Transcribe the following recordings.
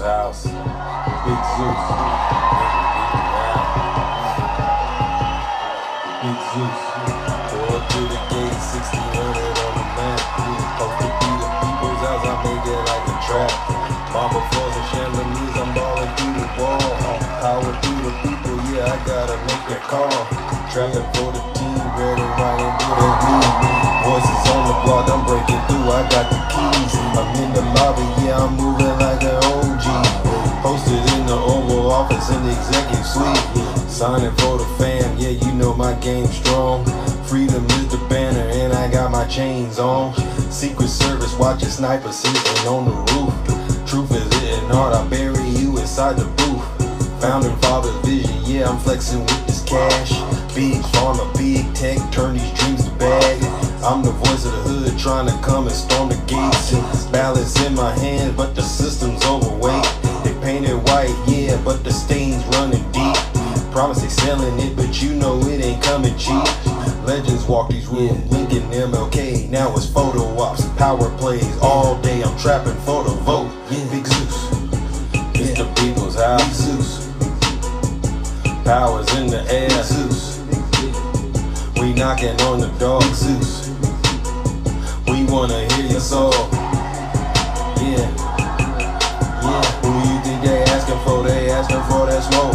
house. Big Zeus. Big Zeus. Pull up to the gate, 1600 on the map. Hope to be the people's house, I make it like a trap. Marble floors and chandeliers, I'm balling through the wall. Power through the people, yeah, I gotta make that call. Trapping for the team, ready, right into the groove. Voices on the block, I'm breaking through, I got the keys. I'm in the lobby, yeah, I'm moving like an OG. Posted in the Oval Office in the executive suite. Signing for the fam, yeah, you know my game's strong. Freedom is the banner, and I got my chains on. Secret Service watching snipers sitting on the roof. Truth is hitting hard, I bury you inside the booth. Founding father's vision, yeah, I'm flexing with this cash. Big pharma, big tech, turn these dreams to bag. I'm the voice of the hood, trying to come and storm the gates. Balance in my hands, but the system's overweight. They painted white, yeah, but the stains running deep. Promise they selling it, but you know it ain't coming cheap. Legends walk these rooms, Lincoln, MLK. Now it's photo ops, power plays all day. I'm trapping for the vote. Yeah, Big Zeus, it's the people's house. Big Zeus, powers in the air. Big Zeus, we knocking on the door. Big Zeus, we wanna hear your soul. Yeah, yeah. Who you think they asking for? They asking for that smoke.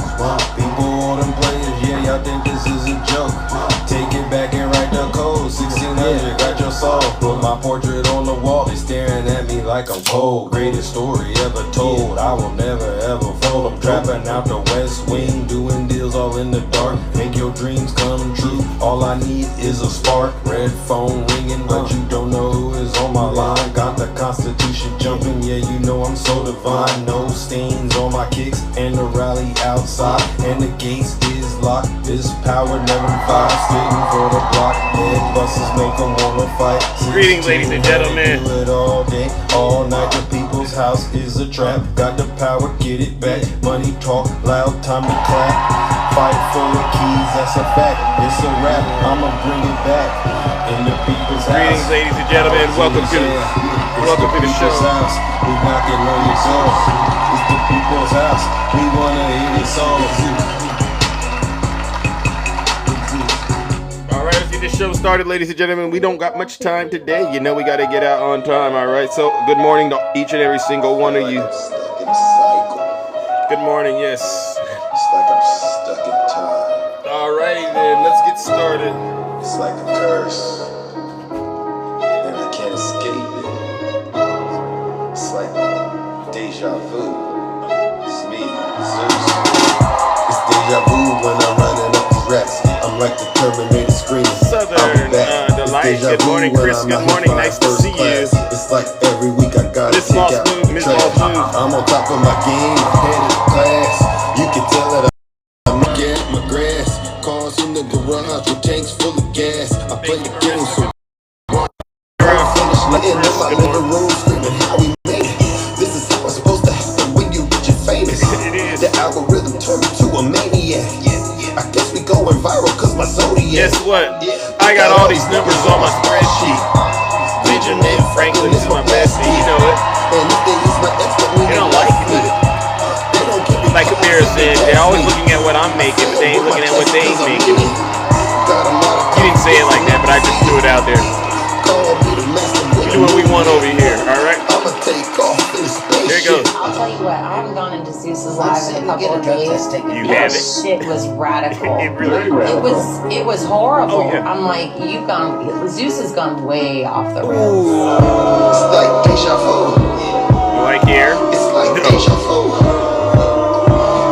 People, all them players, yeah, y'all think this is a joke. Take it back and write the code. 1600, got your soul. Put my portrait on the wall. They staring at me like I'm cold. Greatest story ever told. I will never ever fold. I'm trapping out the West Wing, doing deals all in the dark. Make your dreams come true. All I need is a spark. Red phone ringing, but you don't know who is on my line. Got the Constitution jumping, yeah, you know I'm so divine. No stains on my kicks and the rally outside, and the gates is locked. This power never dies. Sitting for the block, head buses make them wanna fight. Greetings, ladies and gentlemen. Do it all day, all night. The people's house is a trap. Got the power, get it back. Money talk loud, time to clap. Fight for the keys, that's a fact. It's a rap, I'ma bring it back. In the people's house. Greetings, ladies and gentlemen. Welcome to the show. House. We knocking on your soul. It's the people's house. We wanna hear your soul. All right, let's get this show started, ladies and gentlemen. We don't got much time today. You know we got to get out on time, all right? So good morning to each and every single one of you. Good morning, yes. It's like I'm stuck in time. All righty then, let's get started. It's like a curse, and I can't escape it. It's like deja vu. It's me, Zeus. It's deja vu when I'm running up these racks. I'm like the Terminator screaming. Southern Delight. Good morning, Chris. Good morning. Nice to see you. It's like every week I gotta Miss take Moss out Move, Miss Moss Move. I'm on top of my game, head of the class. You can tell that I'm looking at my grass. Cars in the garage with tanks full of gas. I play the game so finish laying in my living room screaming how we made it. This is how it's supposed to happen when you get your famous. It is. The algorithm turned me to a maniac. I guess we going viral cause my zodiac. Guess what? I got all these numbers on my spreadsheet. Benjamin Franklin is my bestie, you know it. And if they use my ex, that means They don't like it. They don't give me Like Kabir said, they're always looking at what I'm making, but they ain't looking at what they ain't making. You didn't say it like that, but I just threw it out there. We do what we want over here, alright? I'ma take off in the space. There it goes. I'll tell you what, I haven't gone into Zeus's live in a couple of days. You That have it? shit was radical. It really It was horrible. Oh, yeah. I'm like, Zeus has gone way off the rails. It's like deja vu. You like here? It's like No. deja vu.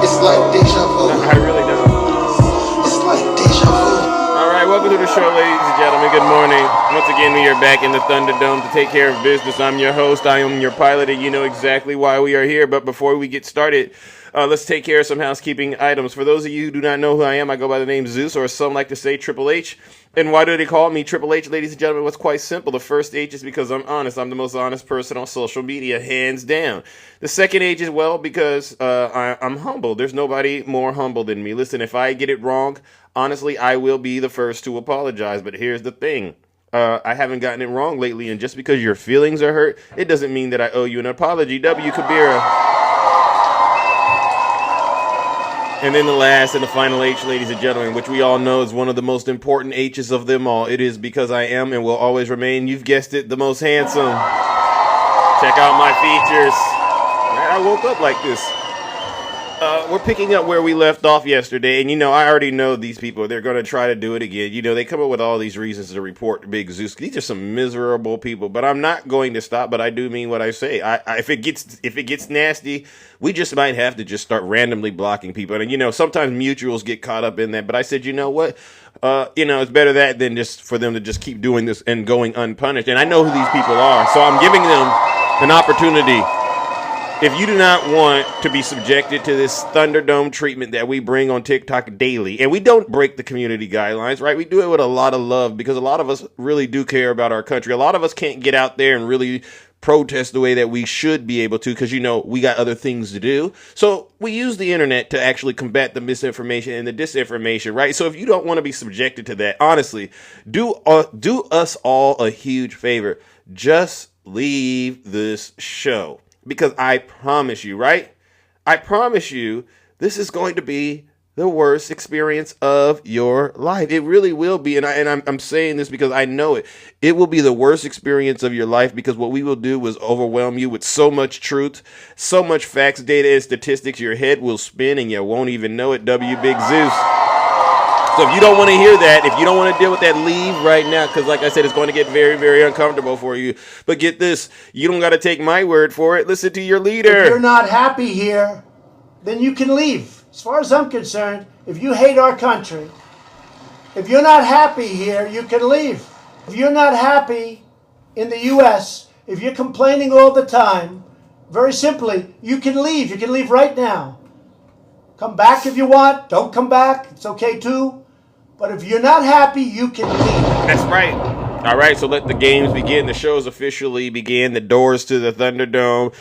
It's like deja vu. I really don't. It's like deja vu. Alright, welcome to the show, ladies and gentlemen. Good morning. Once again, we are back in the Thunderdome to take care of business. I'm your host. I am your pilot, and you know exactly why we are here. But before we get started, let's take care of some housekeeping items. For those of you who do not know who I am, I go by the name Zeus, or some like to say Triple H. And why do they call me Triple H, ladies and gentlemen? Well, it's quite simple. The first H is because I'm honest. I'm the most honest person on social media, hands down. The second H is, well, because I'm humble. There's nobody more humble than me. Listen, if I get it wrong, honestly, I will be the first to apologize. But here's the thing. I haven't gotten it wrong lately, and just because your feelings are hurt, it doesn't mean that I owe you an apology. W. Kabira. And then the last and the final H, ladies and gentlemen, which we all know is one of the most important H's of them all. It is because I am and will always remain, you've guessed it, the most handsome. Check out my features. I woke up like this. We're picking up where we left off yesterday, and I already know these people. They're going to try to do it again. They come up with all these reasons to report Big Zeus. These are some miserable people, but I'm not going to stop. But I do mean what I say. If it gets nasty, we just might have to just start randomly blocking people. And sometimes mutuals get caught up in that. But I said, you know what? It's better that than just for them to just keep doing this and going unpunished. And I know who these people are, so I'm giving them an opportunity. If you do not want to be subjected to this Thunderdome treatment that we bring on TikTok daily, and we don't break the community guidelines, right? We do it with a lot of love because a lot of us really do care about our country. A lot of us can't get out there and really protest the way that we should be able to because, we got other things to do. So we use the internet to actually combat the misinformation and the disinformation, right? So if you don't want to be subjected to that, honestly, do us all a huge favor. Just leave this show. Because I promise you, right? I promise you, this is going to be the worst experience of your life. It really will be. And I'm saying this because I know it. It will be the worst experience of your life because what we will do is overwhelm you with so much truth, so much facts, data, and statistics. Your head will spin and you won't even know it. W Big Zeus. So if you don't want to hear that, if you don't want to deal with that, leave right now. Because like I said, it's going to get very, very uncomfortable for you. But get this, you don't got to take my word for it. Listen to your leader. If you're not happy here, then you can leave. As far as I'm concerned, if you hate our country, if you're not happy here, you can leave. If you're not happy in the U.S., if you're complaining all the time, very simply, you can leave. You can leave right now. Come back if you want. Don't come back. It's okay too. But if you're not happy, you can leave. That's right. All right, so let the games begin. The show's officially began. The doors to the Thunderdome,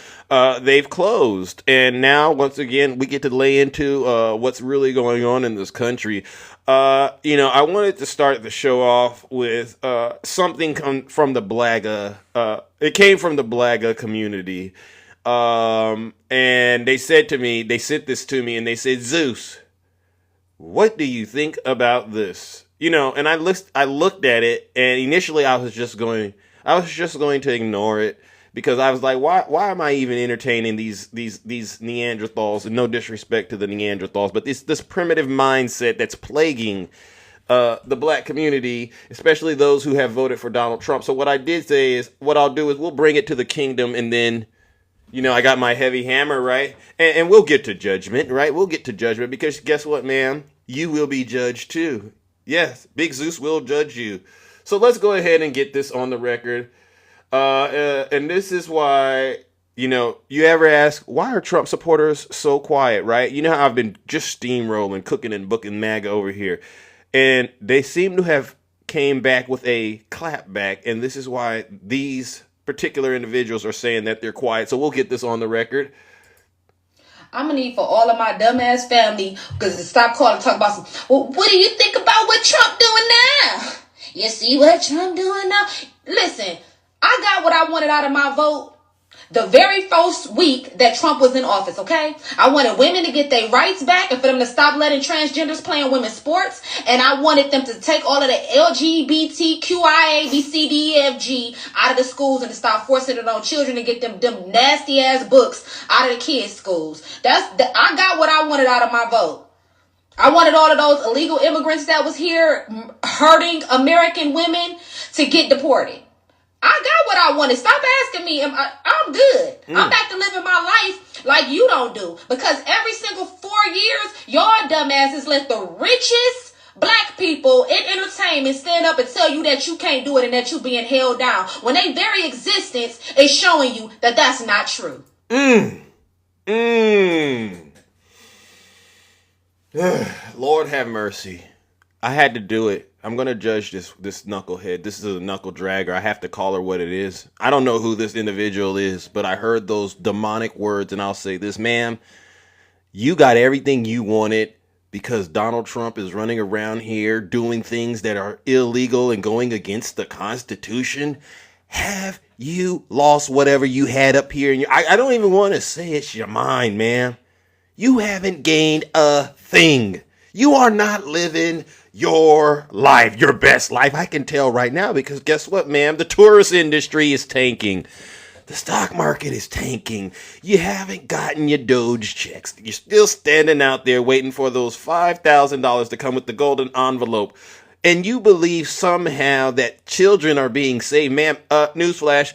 they've closed. And now, once again, we get to lay into what's really going on in this country. I wanted to start the show off with something from the Blagga. It came from the Blagga community. And they sent this to me, and they said, Zeus, what do you think about this? And I looked at it, and initially I was just going to ignore it because I was like, why am I even entertaining these Neanderthals? And no disrespect to the Neanderthals, but this primitive mindset that's plaguing the black community, especially those who have voted for Donald Trump. So what I did say is, what I'll do is we'll bring it to the kingdom, and then I got my heavy hammer, right? And we'll get to judgment, right? We'll get to judgment because guess what, man? You will be judged too. Yes, Big Zeus will judge you. So let's go ahead and get this on the record. And this is why, you ever ask, why are Trump supporters so quiet, right? You know how I've been just steamrolling, cooking and booking MAGA over here. And they seem to have came back with a clap back. And this is why these particular individuals are saying that they're quiet. So we'll get this on the record. I'm gonna need for all of my dumbass family because to stop calling and talk about some. Well, what do you think about what Trump doing now? You see what Trump doing now? Listen, I got what I wanted out of my vote the very first week that Trump was in office, okay? I wanted women to get their rights back and for them to stop letting transgenders play in women's sports. And I wanted them to take all of the LGBTQIA, B, C, D, E, F, G out of the schools and to stop forcing it on children and get them nasty ass books out of the kids' schools. I got what I wanted out of my vote. I wanted all of those illegal immigrants that was here hurting American women to get deported. I got what I wanted. Stop asking me. I'm good. I'm back to living my life like you don't do. Because every single 4 years, y'all dumbasses let the richest black people in entertainment stand up and tell you that you can't do it and that you're being held down. When their very existence is showing you that that's not true. Lord have mercy. I had to do it. I'm going to judge this knucklehead. This is a knuckle dragger. I have to call her what it is. I don't know who this individual is, but I heard those demonic words, and I'll say this, ma'am. You got everything you wanted because Donald Trump is running around here doing things that are illegal and going against the Constitution. Have you lost whatever you had up here? I don't even want to say it's your mind, man. you haven't gained a thing. You are not living your life, your best life. I can tell right now because guess what, ma'am? The tourist industry is tanking. The stock market is tanking. You haven't gotten your Doge checks. You're still standing out there waiting for those $5,000 to come with the golden envelope. And you believe somehow that children are being saved. Ma'am, newsflash,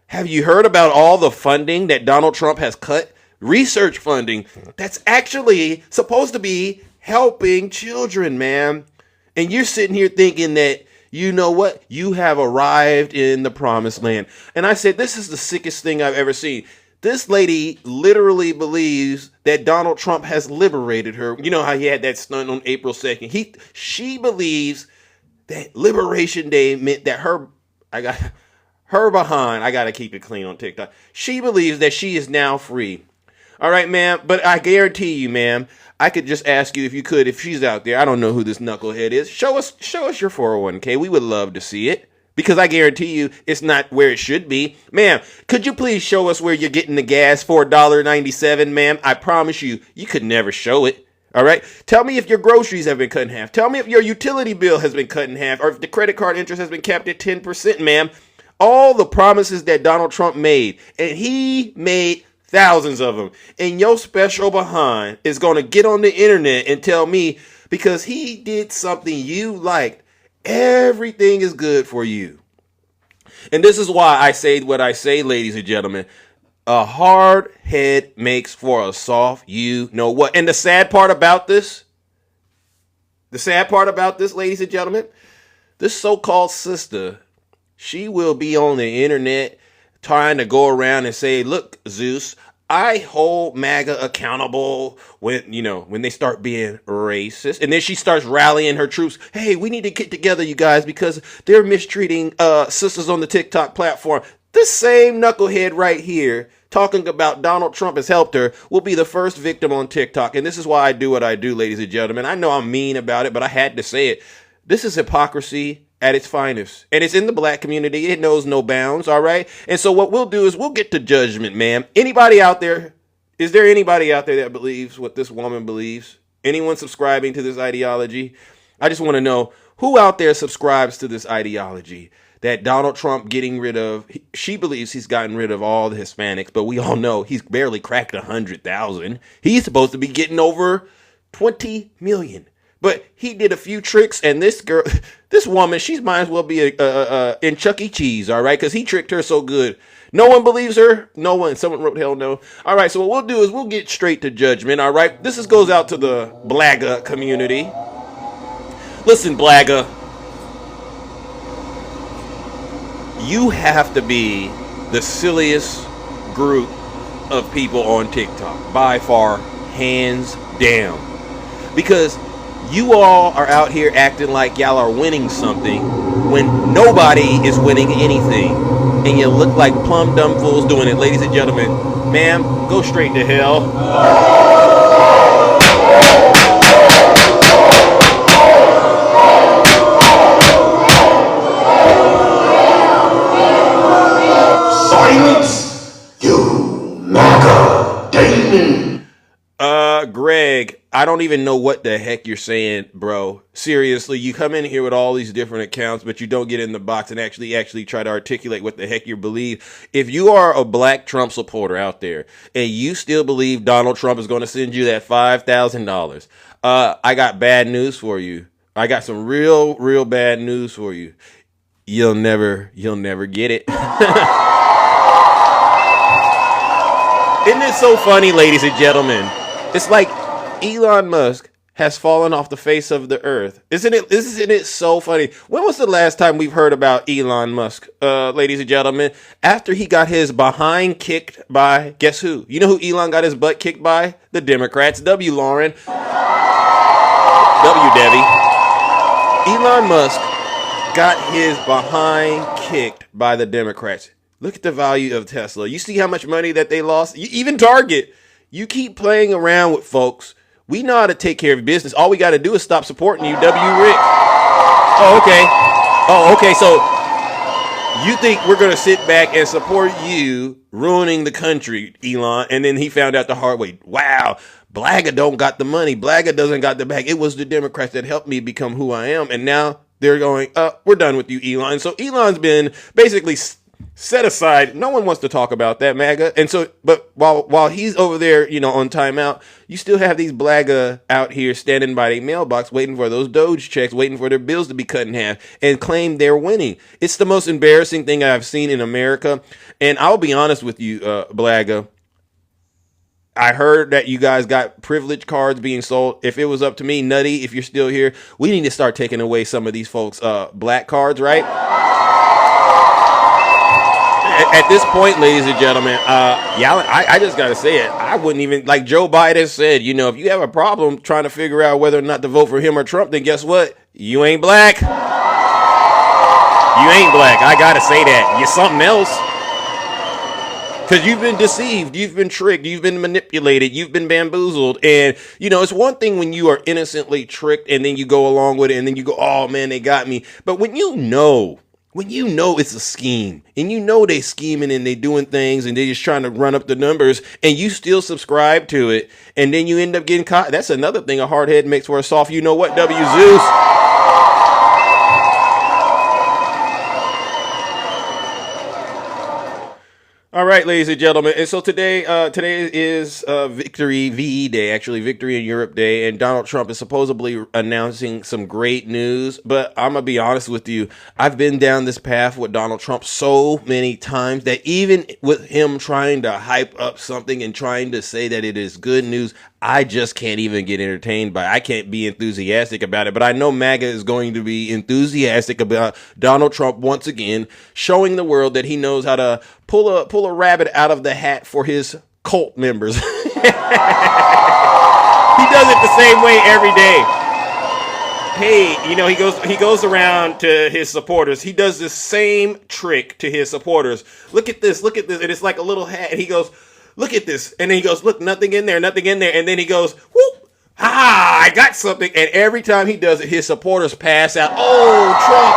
have you heard about all the funding that Donald Trump has cut? Research funding that's actually supposed to be helping children, man. And you're sitting here thinking that, you know what? You have arrived in the promised land. And I said, this is the sickest thing I've ever seen. This lady literally believes that Donald Trump has liberated her. You know how he had that stunt on April 2nd? She believes that Liberation Day meant that I got to keep it clean on TikTok. She believes that she is now free. All right, ma'am. But I guarantee you, ma'am, I could just ask you if she's out there. I don't know who this knucklehead is. Show us your 401k. We would love to see it because I guarantee you it's not where it should be. Ma'am, could you please show us where you're getting the gas for $1.97, ma'am? I promise you could never show it. All right. Tell me if your groceries have been cut in half. Tell me if your utility bill has been cut in half or if the credit card interest has been capped at 10%, ma'am. All the promises that Donald Trump made, and he made thousands of them. And your special behind is going to get on the internet and tell me because he did something you liked, everything is good for you. And this is why I say what I say, ladies and gentlemen. A hard head makes for a soft you know what. And the sad part about this, ladies and gentlemen, this so-called sister, she will be on the internet trying to go around and say, look, Zeus, I hold MAGA accountable when they start being racist. And then she starts rallying her troops. Hey, we need to get together, you guys, because they're mistreating sisters on the TikTok platform. This same knucklehead right here talking about Donald Trump has helped her will be the first victim on TikTok. And this is why I do what I do, ladies and gentlemen. I know I'm mean about it, but I had to say it. This is hypocrisy at its finest. And it's in the black community. It knows no bounds, all right? And so what we'll do is we'll get to judgment, ma'am. Anybody out there, is there anybody out there that believes what this woman believes? Anyone subscribing to this ideology? I just want to know who out there subscribes to this ideology that Donald Trump she believes he's gotten rid of all the Hispanics, but we all know he's barely cracked 100,000. He's supposed to be getting over 20 million. But he did a few tricks, and this woman, she might as well be in Chuck E. Cheese, all right? Because he tricked her so good. No one believes her? No one. Someone wrote hell no. All right, so what we'll do is we'll get straight to judgment, all right? This goes out to the Blagga community. Listen, Blagga, you have to be the silliest group of people on TikTok, by far, hands down. Because you all are out here acting like y'all are winning something when nobody is winning anything. And you look like plumb dumb fools doing it. Ladies and gentlemen, ma'am, go straight to hell. Silence, you MAGA demon. Greg, I don't even know what the heck you're saying, bro. Seriously, you come in here with all these different accounts, but you don't get in the box and actually try to articulate what the heck you believe. If you are a black Trump supporter out there and you still believe Donald Trump is going to send you that $5,000, I got bad news for you. I got some real bad news for you. You'll never get it. Isn't it so funny, ladies and gentlemen? It's like Elon Musk has fallen off the face of the earth. Isn't it so funny? When was the last time we've heard about Elon Musk, ladies and gentlemen? After he got his behind kicked by, guess who? You know who Elon got his butt kicked by? The Democrats. W. Lauren. W. Debbie. Elon Musk got his behind kicked by the Democrats. Look at the value of Tesla. You see how much money that they lost? Even Target. You keep playing around with folks. We know how to take care of business. All we got to do is stop supporting you, W. Rick. Oh, okay. So you think we're going to sit back and support you ruining the country, Elon? And then he found out the hard way. Wow. Blagga don't got the money. Blagga doesn't got the bag. It was the Democrats that helped me become who I am. And now they're going, we're done with you, Elon. So Elon's been basically set aside. No one wants to talk about that, MAGA. And so, but while he's over there, on timeout, you still have these Blagga out here standing by their mailbox, waiting for those Doge checks, waiting for their bills to be cut in half, and claim they're winning. It's the most embarrassing thing I've seen in America. And I'll be honest with you, Blagga. I heard that you guys got privilege cards being sold. If it was up to me, Nutty, if you're still here, we need to start taking away some of these folks' black cards, right? At this point, ladies and gentlemen, I just got to say it. I wouldn't even, like Joe Biden said, if you have a problem trying to figure out whether or not to vote for him or Trump, then guess what? You ain't black. You ain't black. I got to say that. You're something else. Because you've been deceived, you've been tricked, you've been manipulated, you've been bamboozled. And, it's one thing when you are innocently tricked and then you go along with it and then you go, oh, man, they got me. But when you know it's a scheme and they scheming and they doing things and they just trying to run up the numbers and you still subscribe to it and then you end up getting caught. That's another thing. A hard head makes for a soft, W. Zeus. All right, ladies and gentlemen, and so today is Victory VE Day, actually Victory in Europe Day, and Donald Trump is supposedly announcing some great news, but I'm going to be honest with you, I've been down this path with Donald Trump so many times that even with him trying to hype up something and trying to say that it is good news, I just can't even get entertained by it. I can't be enthusiastic about it, but I know MAGA is going to be enthusiastic about Donald Trump once again showing the world that he knows how to pull a rabbit out of the hat for his cult members. He does it the same way every day. Hey, he goes around to his supporters. He does the same trick to his supporters. Look at this, and it's like a little hat, and he goes, look at this. And then he goes, look, nothing in there. And then he goes, whoop, I got something. And every time he does it, his supporters pass out. Oh, Trump,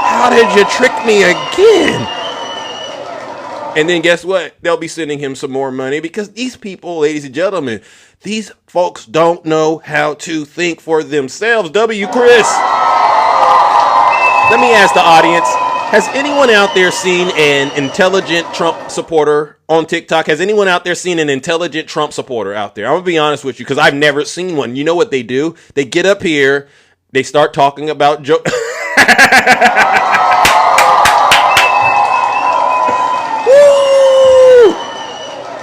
how did you trick me again? And then guess what? They'll be sending him some more money because these people, ladies and gentlemen, these folks don't know how to think for themselves. W. Chris. Let me ask the audience. Has anyone out there seen an intelligent Trump supporter on TikTok? Has anyone out there seen an intelligent Trump supporter out there? I'm going to be honest with you because I've never seen one. You know what they do? They get up here. They start talking about Joe.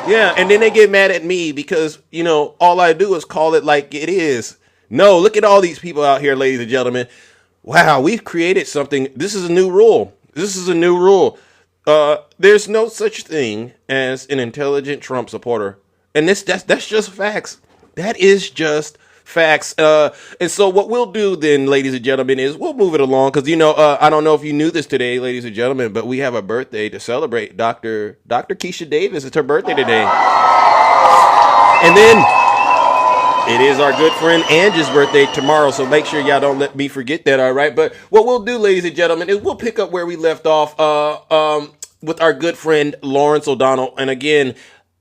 Yeah, and then they get mad at me because, all I do is call it like it is. No, look at all these people out here, ladies and gentlemen. Wow, we've created something. This is a new rule. There's no such thing as an intelligent Trump supporter. And that's just facts. That is just facts. And so what we'll do then, ladies and gentlemen, is we'll move it along because, I don't know if you knew this today, ladies and gentlemen, but we have a birthday to celebrate. Dr. Keisha Davis. It's her birthday today. And then it is our good friend Angie's birthday tomorrow, so make sure y'all don't let me forget that, all right? But what we'll do, ladies and gentlemen, is we'll pick up where we left off with our good friend Lawrence O'Donnell. And again,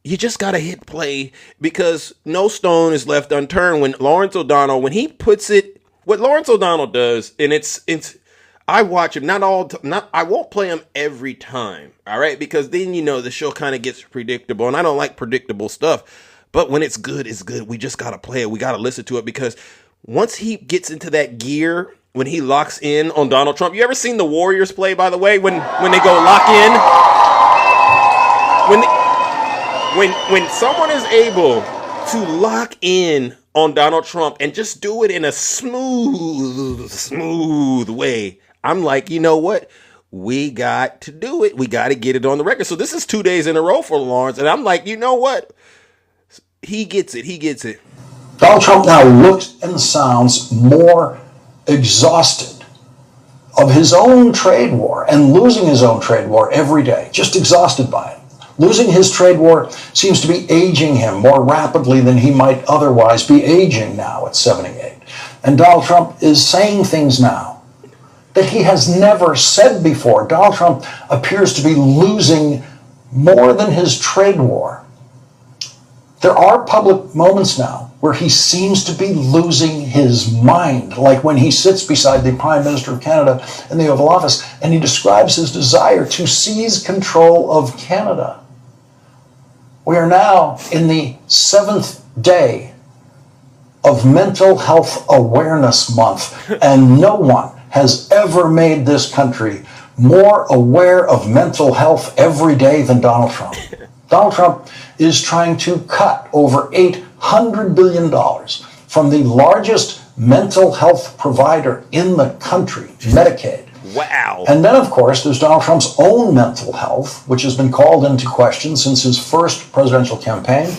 you just got to hit play because no stone is left unturned when Lawrence O'Donnell, when he puts it, what Lawrence O'Donnell does, and it's I watch him, I won't play him every time, all right? Because then, the show kind of gets predictable, and I don't like predictable stuff. But when it's good, it's good. We just got to play it. We got to listen to it because once he gets into that gear, when he locks in on Donald Trump, you ever seen the Warriors play, by the way, when they go lock in? When someone is able to lock in on Donald Trump and just do it in a smooth way, I'm like, you know what? We got to do it. We got to get it on the record. So this is 2 days in a row for Lawrence. And I'm like, you know what? He gets it. Donald Trump now looks and sounds more exhausted of his own trade war and losing his own trade war every day, just exhausted by it. Losing his trade war seems to be aging him more rapidly than he might otherwise be aging now at 78. And Donald Trump is saying things now that he has never said before. Donald Trump appears to be losing more than his trade war. There are public moments now where he seems to be losing his mind, like when he sits beside the Prime Minister of Canada in the Oval Office and he describes his desire to seize control of Canada. We are now in the 7th day of Mental Health Awareness Month, and no one has ever made this country more aware of mental health every day than Donald Trump. Donald Trump is trying to cut over $800 billion from the largest mental health provider in the country, Medicaid. Wow. And then, of course, there's Donald Trump's own mental health, which has been called into question since his first presidential campaign,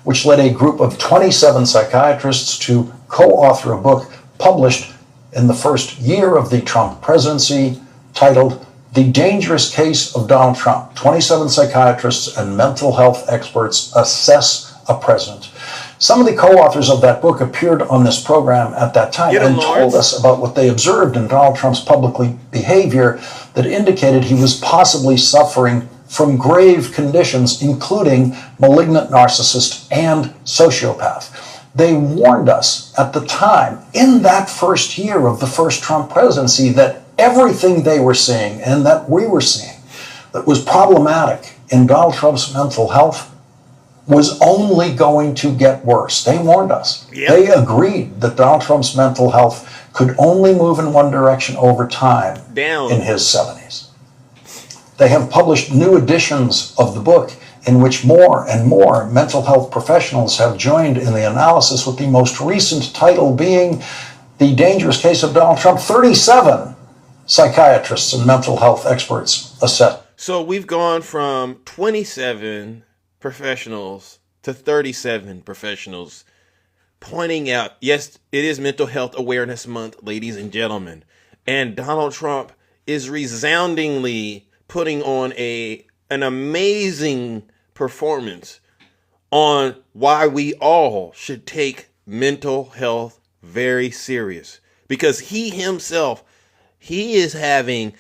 which led a group of 27 psychiatrists to co-author a book published in the first year of the Trump presidency titled The Dangerous Case of Donald Trump. 27 psychiatrists and mental health experts assess a president. Some of the co-authors of that book appeared on this program at that time and told us about what they observed in Donald Trump's public behavior that indicated he was possibly suffering from grave conditions, including malignant narcissist and sociopath. They warned us at the time, in that first year of the first Trump presidency, that everything they were seeing and that we were seeing that was problematic in Donald Trump's mental health was only going to get worse. They warned us. Yep. They agreed that Donald Trump's mental health could only move in one direction over time, down, in his 70s. They have published new editions of the book in which more and more mental health professionals have joined in the analysis, with the most recent title being The Dangerous Case of Donald Trump. 37 psychiatrists and mental health experts assess. So we've gone from 27 professionals to 37 professionals pointing out, yes, it is Mental Health Awareness Month, ladies and gentlemen. And Donald Trump is resoundingly putting on an amazing performance on why we all should take mental health very serious. Because he himself, he is having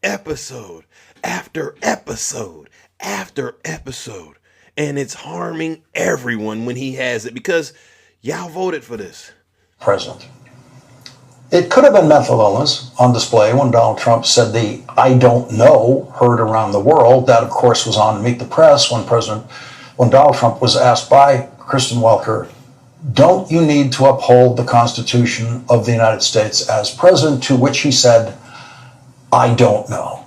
episode after episode after episode. And it's harming everyone when he has it, because y'all voted for this. President. It could have been mental illness on display when Donald Trump said the "I don't know" heard around the world. That, of course, was on Meet the Press when Donald Trump was asked by Kristen Welker, "Don't you need to uphold the Constitution of the United States as president?" To which he said, "I don't know."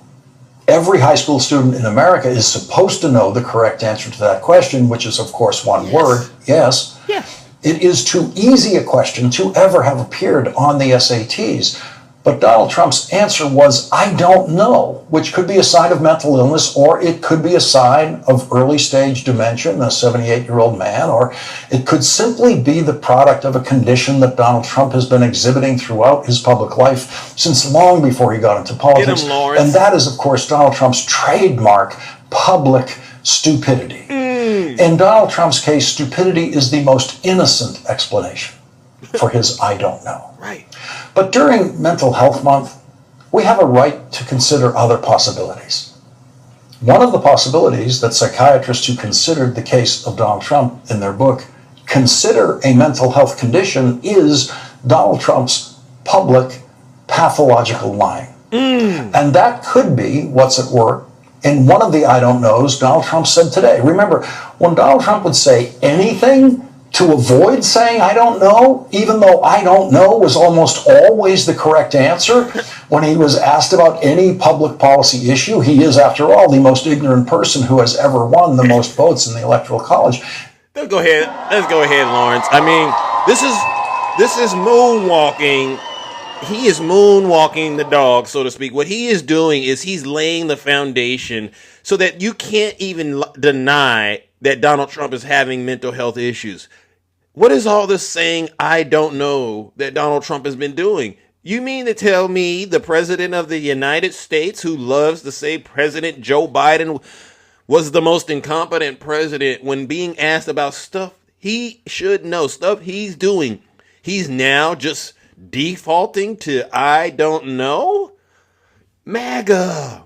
Every high school student in America is supposed to know the correct answer to that question, which is, of course, one word, yes. Yeah. It is too easy a question to ever have appeared on the SATs. But Donald Trump's answer was, "I don't know," which could be a sign of mental illness, or it could be a sign of early stage dementia in a 78-year-old man, or it could simply be the product of a condition that Donald Trump has been exhibiting throughout his public life since long before he got into politics. Get him, Lawrence. And that is, of course, Donald Trump's trademark, public stupidity. In Donald Trump's case, stupidity is the most innocent explanation for his "I don't know." Right. But during Mental Health Month, we have a right to consider other possibilities. One of the possibilities that psychiatrists who considered the case of Donald Trump in their book consider a mental health condition is Donald Trump's public pathological lying. And that could be what's at work in one of the "I don't knows" Donald Trump said today. Remember, when Donald Trump would say anything to avoid saying "I don't know," even though "I don't know" was almost always the correct answer, when he was asked about any public policy issue, he is, after all, the most ignorant person who has ever won the most votes in the Electoral College. Let's go ahead, Lawrence. I mean, this is moonwalking. He is moonwalking the dog, so to speak. What he is doing is he's laying the foundation so that you can't even deny that Donald Trump is having mental health issues. What is all this saying "I don't know" that Donald Trump has been doing? You mean to tell me the president of the United States, who loves to say President Joe Biden was the most incompetent president, when being asked about stuff he should know, stuff he's doing, he's now just defaulting to "I don't know"? MAGA,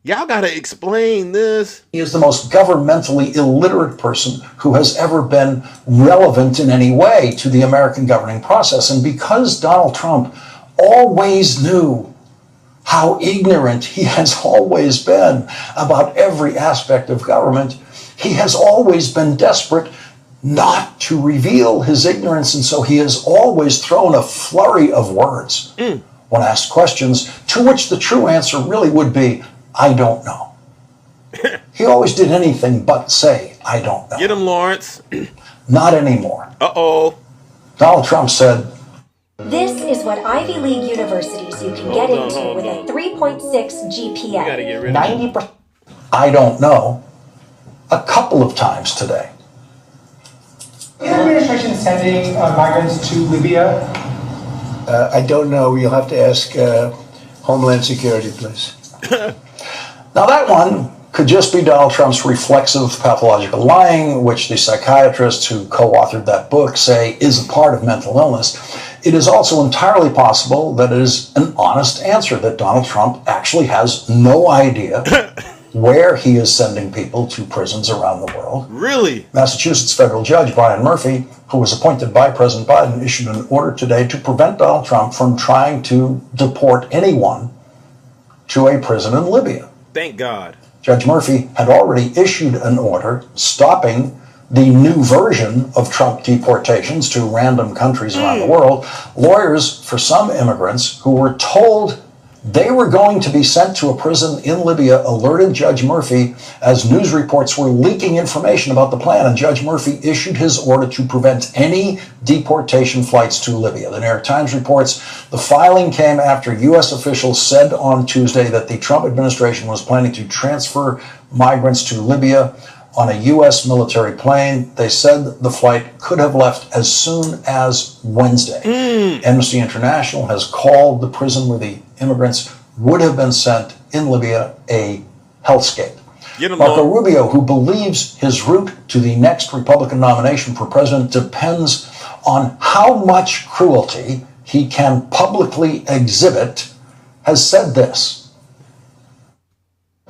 Y'all got to explain this. He is the most governmentally illiterate person who has ever been relevant in any way to the American governing process. And because Donald Trump always knew how ignorant he has always been about every aspect of government, he has always been desperate not to reveal his ignorance. And so he has always thrown a flurry of words when asked questions, to which the true answer really would be, I don't know. He always did anything but say, I don't know. Get him, Lawrence. Not anymore. Uh-oh. Donald Trump said, this is what Ivy League universities you can get into with a 3.6 GPA. You gotta get rid of 90%. I don't know, a couple of times today. Is the administration sending migrants to Libya? I don't know. You'll have to ask Homeland Security, please. Now that one could just be Donald Trump's reflexive pathological lying, which the psychiatrists who co-authored that book say is a part of mental illness. It is also entirely possible that it is an honest answer, that Donald Trump actually has no idea where he is sending people to prisons around the world. Really? Massachusetts federal judge Brian Murphy, who was appointed by President Biden, issued an order today to prevent Donald Trump from trying to deport anyone to a prison in Libya. Thank God. Judge Murphy had already issued an order stopping the new version of Trump deportations to random countries around the world. Lawyers for some immigrants who were told they were going to be sent to a prison in Libya alerted Judge Murphy as news reports were leaking information about the plan, and Judge Murphy issued his order to prevent any deportation flights to Libya. The New York Times reports the filing came after U.S. officials said on Tuesday that the Trump administration was planning to transfer migrants to Libya on a U.S. military plane. They said the flight could have left as soon as Wednesday. Amnesty International has called the prison where the immigrants would have been sent in Libya a hellscape. Marco Rubio, who believes his route to the next Republican nomination for president depends on how much cruelty he can publicly exhibit, has said this.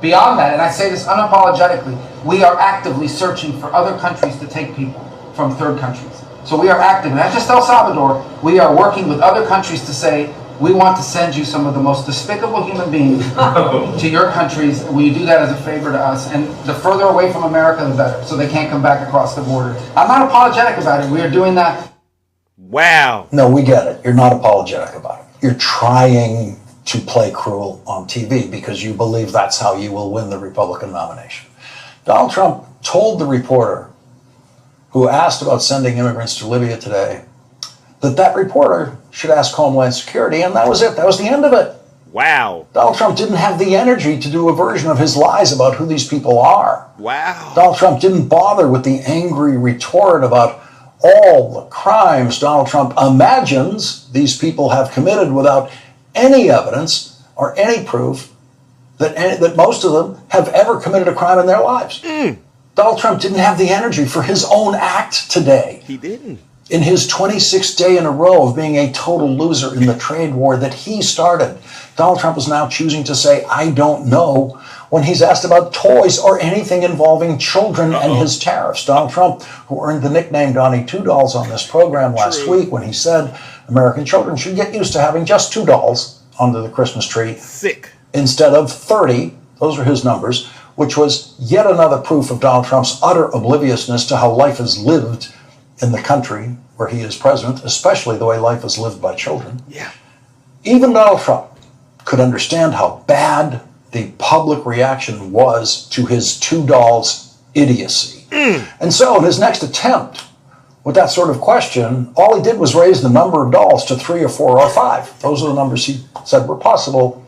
Beyond that, and I say this unapologetically, we are actively searching for other countries to take people from third countries. So we are active, not just El Salvador, we are working with other countries to say, we want to send you some of the most despicable human beings to your countries. Will you do that as a favor to us? And the further away from America, the better, so they can't come back across the border. I'm not apologetic about it. We are doing that. Wow. No, we get it. You're not apologetic about it. You're trying to play cruel on TV because you believe that's how you will win the Republican nomination. Donald Trump told the reporter who asked about sending immigrants to Libya today that reporter should ask Homeland Security, and that was it. That was the end of it. Wow. Donald Trump didn't have the energy to do a version of his lies about who these people are. Wow. Donald Trump didn't bother with the angry retort about all the crimes Donald Trump imagines these people have committed without any evidence or any proof that most of them have ever committed a crime in their lives. Donald Trump didn't have the energy for his own act today. He didn't. In his 26th day in a row of being a total loser in the trade war that he started, Donald Trump is now choosing to say, I don't know, when he's asked about toys or anything involving children and his tariffs. Donald Trump, who earned the nickname Donnie Two Dolls on this program last week when he said American children should get used to having just $2 under the Christmas tree. Sick. Instead of 30, those are his numbers, which was yet another proof of Donald Trump's utter obliviousness to how life is lived in the country where he is president, especially the way life is lived by children. Yeah. Even Donald Trump could understand how bad the public reaction was to his $2 idiocy. And so in his next attempt with that sort of question, all he did was raise the number of dolls to 3 or 4 or 5. Those are the numbers he said were possible.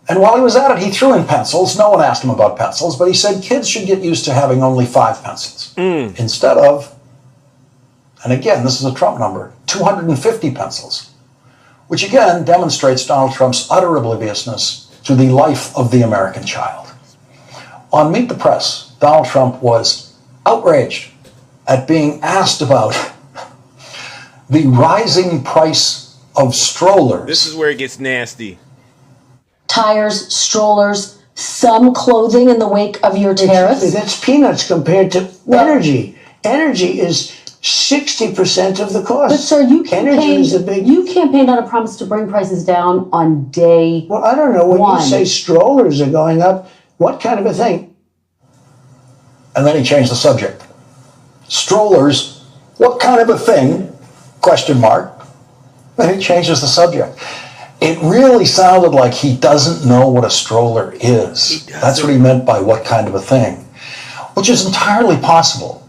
And while he was at it, he threw in pencils. No one asked him about pencils, but he said kids should get used to having only 5 pencils instead of, and again, this is a Trump number, 250 pencils, which again demonstrates Donald Trump's utter obliviousness to the life of the American child. On Meet the Press, Donald Trump was outraged at being asked about the rising price of strollers. This is where it gets nasty. Tires, strollers, some clothing in the wake of your tariffs? That's peanuts compared to energy. Energy is 60% of the cost. But sir, you campaigned on a promise to bring prices down on day Well, I don't know. When you say strollers are going up, what kind of a thing? And then he changed the subject. Strollers, what kind of a thing? Question mark. Then he changes the subject. It really sounded like he doesn't know what a stroller is. That's what he meant by what kind of a thing, which is entirely possible.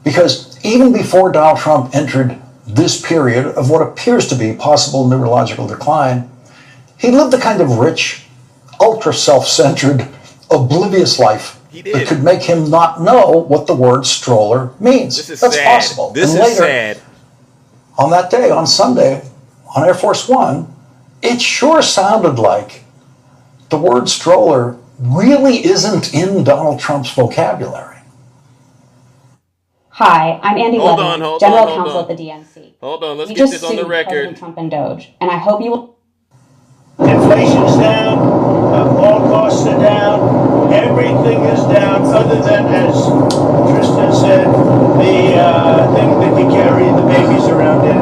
Because even before Donald Trump entered this period of what appears to be possible neurological decline, he lived a kind of rich, ultra self-centered, oblivious life that could make him not know what the word stroller means. That's sad. possible. This and is later, sad. On that day, on Sunday, on Air Force One, it sure sounded like the word stroller really isn't in Donald Trump's vocabulary. Hi, I'm Andy Levin, General Counsel at the DNC. Hold on, let's get this on the record. President Trump and Doge, and I hope you will. Inflation's down, all costs are down, everything is down, other than, as Tristan said, the thing that you carry the babies around in,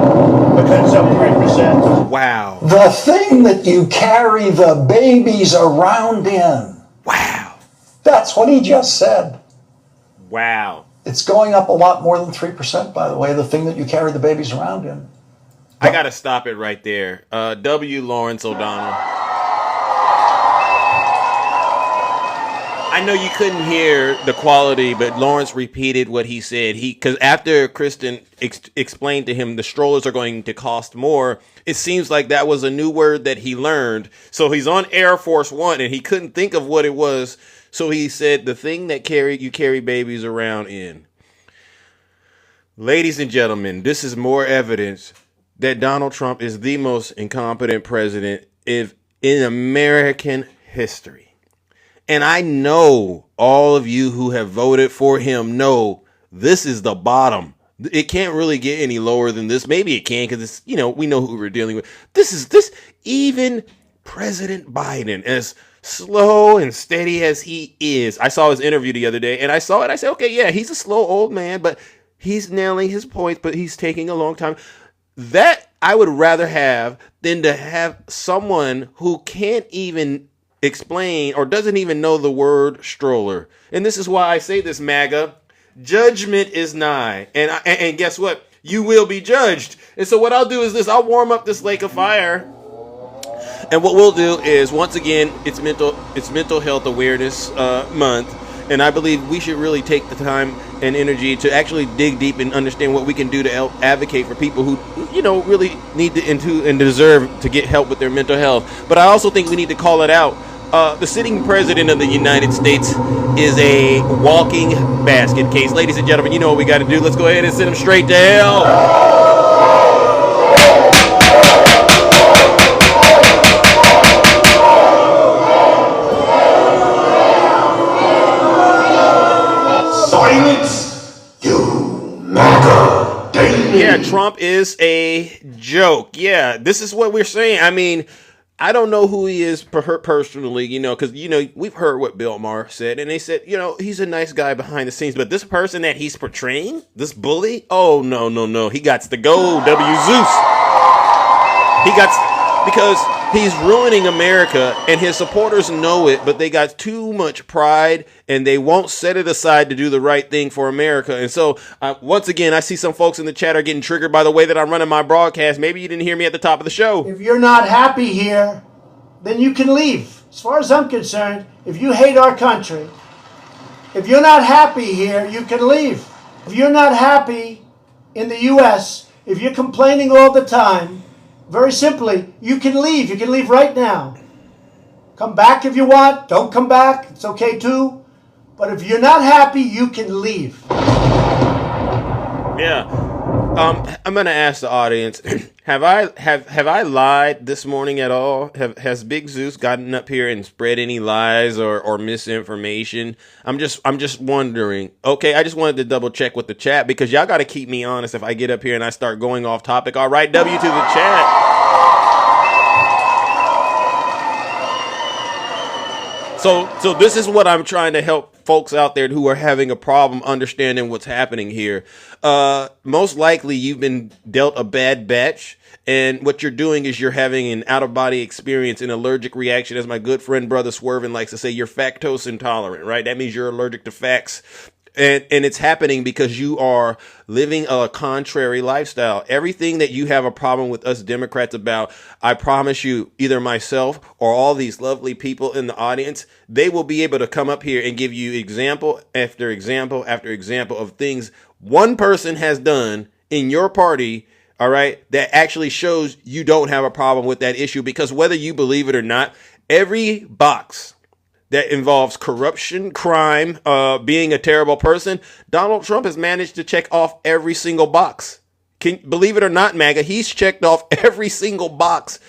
but that's up 3%. Wow. The thing that you carry the babies around in. Wow. That's what he just said. Wow. It's going up a lot more than 3%, by the way, the thing that you carry the babies around in. I got to stop it right there. W. Lawrence O'Donnell. I know you couldn't hear the quality, but Lawrence repeated what he said. Because after Kristen explained to him the strollers are going to cost more, it seems like that was a new word that he learned. So he's on Air Force One and he couldn't think of what it was. So he said the thing that you carry babies around in. Ladies and gentlemen, this is more evidence that Donald Trump is the most incompetent president in American history. And I know all of you who have voted for him know this is the bottom. It can't really get any lower than this. Maybe it can because it's, we know who we're dealing with. Even President Biden, as slow and steady as he is. I saw his interview the other day and I saw it. I said, okay, yeah, he's a slow old man, but he's nailing his points, but he's taking a long time. That I would rather have than to have someone who can't even explain or doesn't even know the word stroller. And this is why I say this, MAGA. Judgment is nigh. And guess what? You will be judged. And so what I'll do is this. I'll warm up this lake of fire. And what we'll do is, once again, it's mental health awareness month. And I believe we should really take the time and energy to actually dig deep and understand what we can do to advocate for people who, really need to and deserve to get help with their mental health. But I also think we need to call it out. The sitting president of the United States is a walking basket case. Ladies and gentlemen, you know what we got to do. Let's go ahead and send him straight to hell. Silence, you MAGA Daily. Yeah, Trump is a joke. Yeah, this is what we're saying. I mean, I don't know who he is personally, because, we've heard what Bill Maher said, and they said, he's a nice guy behind the scenes, but this person that he's portraying, this bully, oh, no, he got to go, W. Zeus. Because he's ruining America, and his supporters know it, but they got too much pride, and they won't set it aside to do the right thing for America. And so, once again, I see some folks in the chat are getting triggered by the way that I'm running my broadcast. Maybe you didn't hear me at the top of the show. If you're not happy here, then you can leave. As far as I'm concerned, if you hate our country, if you're not happy here, you can leave. If you're not happy in the U.S., if you're complaining all the time, very simply, you can leave. You can leave right now. Come back if you want. Don't come back. It's okay too. But if you're not happy, you can leave. Yeah. I'm going to ask the audience, have I lied this morning at all? Has Big Zeus gotten up here and spread any lies or misinformation? I'm just wondering. Okay, I just wanted to double check with the chat because y'all got to keep me honest if I get up here and I start going off topic. All right, W to the chat. So this is what I'm trying to help folks out there who are having a problem understanding what's happening here. Most likely you've been dealt a bad batch, and what you're doing is you're having an out-of-body experience, an allergic reaction. As my good friend Brother Swervin likes to say, you're lactose intolerant, right? That means you're allergic to facts. And it's happening because you are living a contrary lifestyle. Everything that you have a problem with us Democrats about, I promise you, either myself or all these lovely people in the audience, they will be able to come up here and give you example after example after example of things one person has done in your party, all right, that actually shows you don't have a problem with that issue. Because whether you believe it or not, every box that involves corruption, crime, being a terrible person, Donald Trump has managed to check off every single box. Believe it or not, MAGA, he's checked off every single box.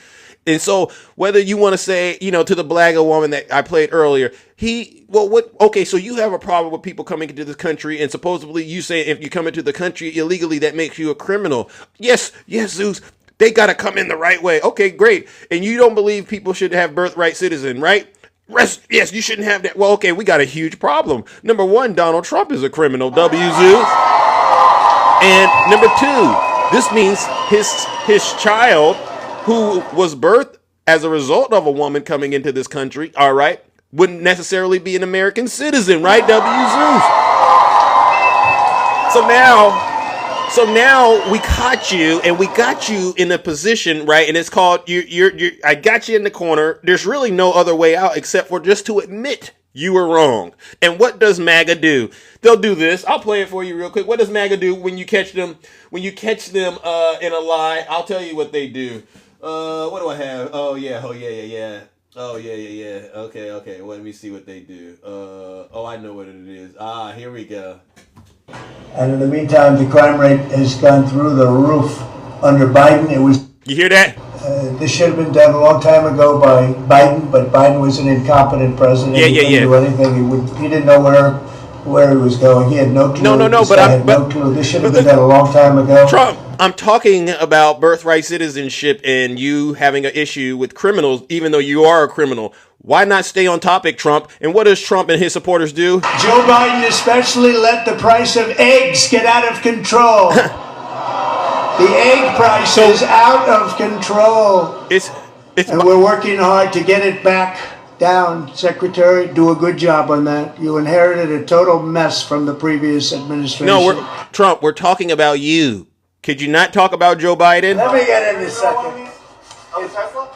And so whether you want to say, to the Blagger woman that I played earlier, so you have a problem with people coming into this country, and supposedly you say if you come into the country illegally, that makes you a criminal. Yes, Zeus, they got to come in the right way. Okay, great. And you don't believe people should have birthright citizen, right? Yes, you shouldn't have that. Well, okay, we got a huge problem. Number one, Donald Trump is a criminal, Zeus. And number two, this means his child, who was birthed as a result of a woman coming into this country, all right, wouldn't necessarily be an American citizen, right, Zeus? So now we caught you, and we got you in a position, right? And it's called I got you in the corner. There's really no other way out except for just to admit you were wrong. And what does MAGA do? They'll do this. I'll play it for you real quick. What does MAGA do when you catch them? When you catch them in a lie, I'll tell you what they do. What do I have? Oh yeah. Okay. Well, let me see what they do. I know what it is. Here we go. And in the meantime, the crime rate has gone through the roof under Biden. You hear that? This should have been done a long time ago by Biden, but Biden was an incompetent president. He couldn't do anything. He didn't know where he was going. He had no clue. No clue. This should have been done a long time ago. Trump, I'm talking about birthright citizenship and you having an issue with criminals, even though you are a criminal. Why not stay on topic, Trump? And what does Trump and his supporters do? Joe Biden especially let the price of eggs get out of control. The egg price is out of control. And we're working hard to get it back down. Secretary, do a good job on that. You inherited a total mess from the previous administration. No, Trump, we're talking about you. Could you not talk about Joe Biden? Let me get in a second.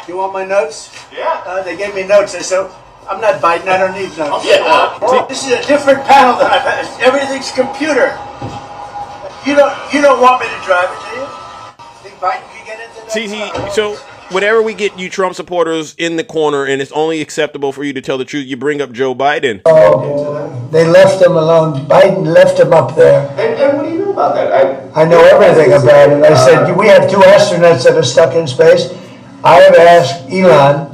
You want my notes? Yeah. They gave me notes. I said, I'm not Biden. I don't need notes. Yeah. This is a different panel than I've had. Everything's computer. You don't want me to drive it, do you? Think Biden can get into that? So whenever we get you Trump supporters in the corner and it's only acceptable for you to tell the truth, you bring up Joe Biden. Oh, they left him alone. Biden left him up there. And what do you know about that? I know everything about it. I said, we have 2 astronauts that are stuck in space. I have asked Elon,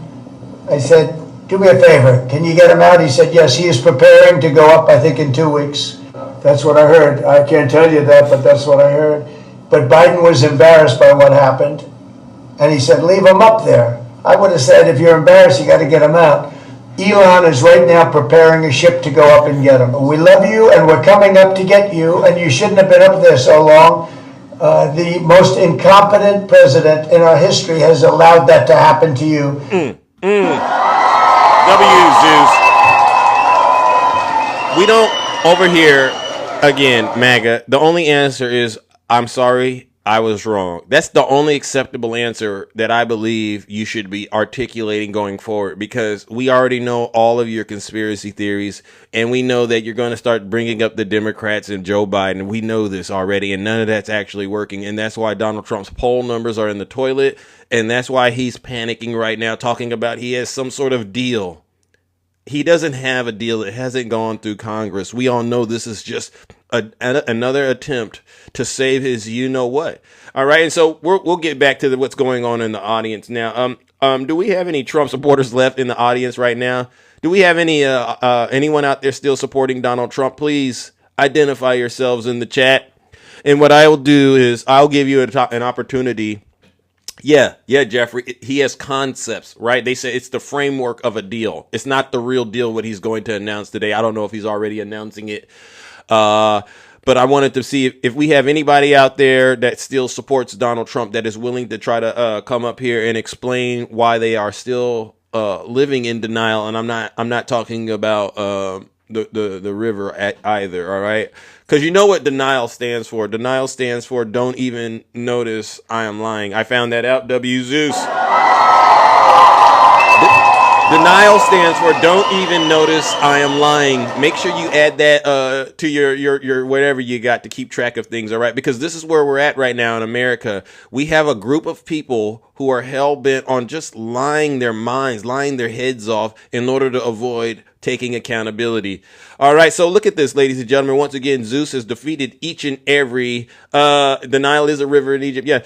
I said, do me a favor, can you get him out? He said, yes, he is preparing to go up, I think, in 2 weeks. That's what I heard. I can't tell you that, but that's what I heard. But Biden was embarrassed by what happened, and he said, leave him up there. I would have said, if you're embarrassed, you got to get him out. Elon is right now preparing a ship to go up and get him. We love you, and we're coming up to get you, and you shouldn't have been up there so long. The most incompetent president in our history has allowed that to happen to you. Zeus. We don't, over here, again, MAGA, the only answer is, I'm sorry, I was wrong. That's the only acceptable answer that I believe you should be articulating going forward, because we already know all of your conspiracy theories, and we know that you're going to start bringing up the Democrats and Joe Biden. We know this already, and none of that's actually working, and that's why Donald Trump's poll numbers are in the toilet, and that's why he's panicking right now, talking about he has some sort of deal. He doesn't have a deal. It hasn't gone through Congress. We all know this is just another attempt to save his you-know-what. All right, and so we'll get back to what's going on in the audience now. Do we have any Trump supporters left in the audience right now? Do we have any anyone out there still supporting Donald Trump? Please identify yourselves in the chat. And what I will do is I'll give you an opportunity Yeah, Jeffrey. He has concepts, right? They say it's the framework of a deal. It's not the real deal what he's going to announce today. I don't know if he's already announcing it. But I wanted to see if we have anybody out there that still supports Donald Trump that is willing to try to come up here and explain why they are still living in denial. And I'm not talking about the river either. All right. Because you know what denial stands for. Denial stands for don't even notice I am lying. I found that out. W. Zeus. Denial stands for don't even notice I am lying. Make sure you add that to your whatever you got to keep track of things, all right? Because this is where we're at right now in America. We have a group of people who are hell-bent on just lying their minds, lying their heads off in order to avoid taking accountability. All right, so look at this, ladies and gentlemen. Once again, Zeus has defeated each and every denial is a river in Egypt. Yeah.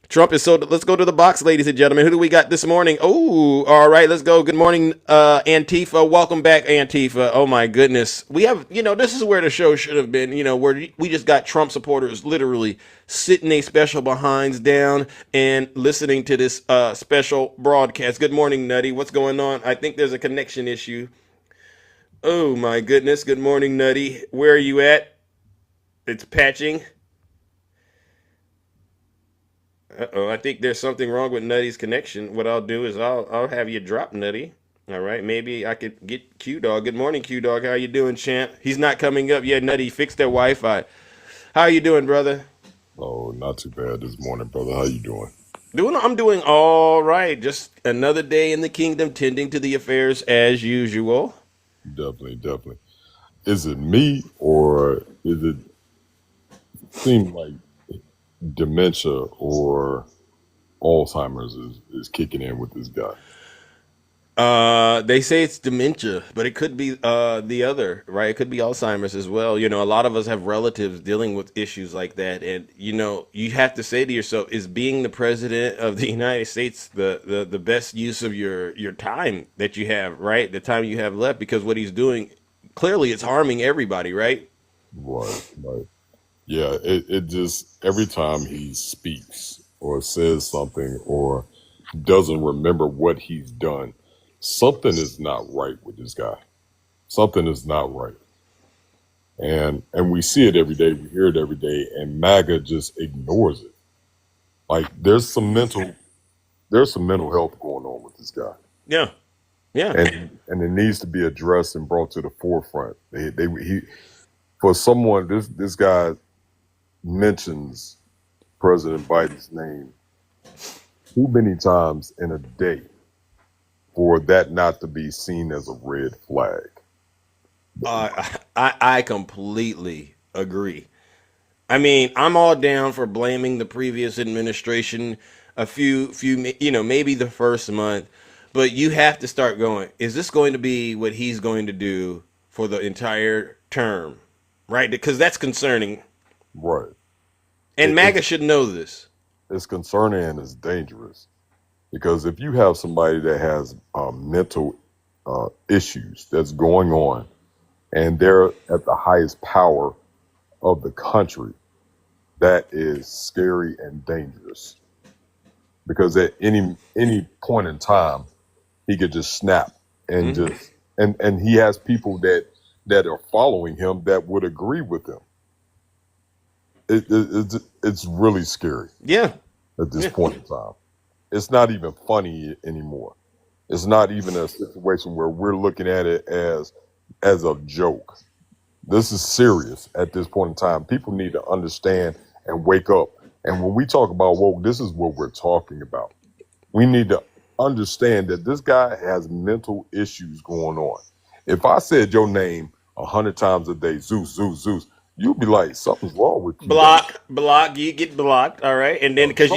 Trump is so. Let's go to the box, ladies and gentlemen. Who do we got this morning? Oh, all right. Let's go. Good morning, Antifa. Welcome back, Antifa. Oh my goodness. We have, this is where the show should have been. Where we just got Trump supporters literally sitting a special behinds down and listening to this special broadcast. Good morning, Nutty. What's going on? I think there's a connection issue. Oh my goodness. Good morning, Nutty. Where are you at? It's patching. I think there's something wrong with Nutty's connection. What I'll do is I'll have you drop Nutty. All right, maybe I could get Q Dog. Good morning, Q Dog. How you doing, champ? He's not coming up yet. Nutty, fix that Wi-Fi. How you doing, brother? Oh, not too bad this morning, brother. How you doing? I'm doing all right. Just another day in the kingdom, tending to the affairs as usual. Definitely. Is it me or is it seem like dementia or Alzheimer's is kicking in with this guy? They say it's dementia, but it could be the other, right? It could be Alzheimer's as well. A lot of us have relatives dealing with issues like that, and you have to say to yourself, is being the president of the United States the best use of your time that you have, right? The time you have left, because what he's doing clearly it's harming everybody, right? Right. Yeah, it just every time he speaks or says something or doesn't remember what he's done, something is not right with this guy. Something is not right. And we see it every day, we hear it every day, and MAGA just ignores it. Like there's some mental health going on with this guy. Yeah. And it needs to be addressed and brought to the forefront. For someone, this guy mentions President Biden's name too many times in a day for that not to be seen as a red flag. I completely agree. I mean, I'm all down for blaming the previous administration a few, maybe the first month, but you have to start going, is this going to be what he's going to do for the entire term? Right? Because that's concerning. Right. And MAGA should know this. It's concerning and it's dangerous. Because if you have somebody that has mental issues that's going on, and they're at the highest power of the country, that is scary and dangerous. Because at any point in time, he could just snap and just and he has people that are following him that would agree with him. It's really scary. Yeah. At this point in time, it's not even funny anymore. It's not even a situation where we're looking at it as a joke. This is serious at this point in time. People need to understand and wake up. And when we talk about woke, this is what we're talking about. We need to understand that this guy has mental issues going on. If I said your name 100 times a day, Zeus, you'd be like, something's wrong with you. Block, you get blocked, all right? And then, because,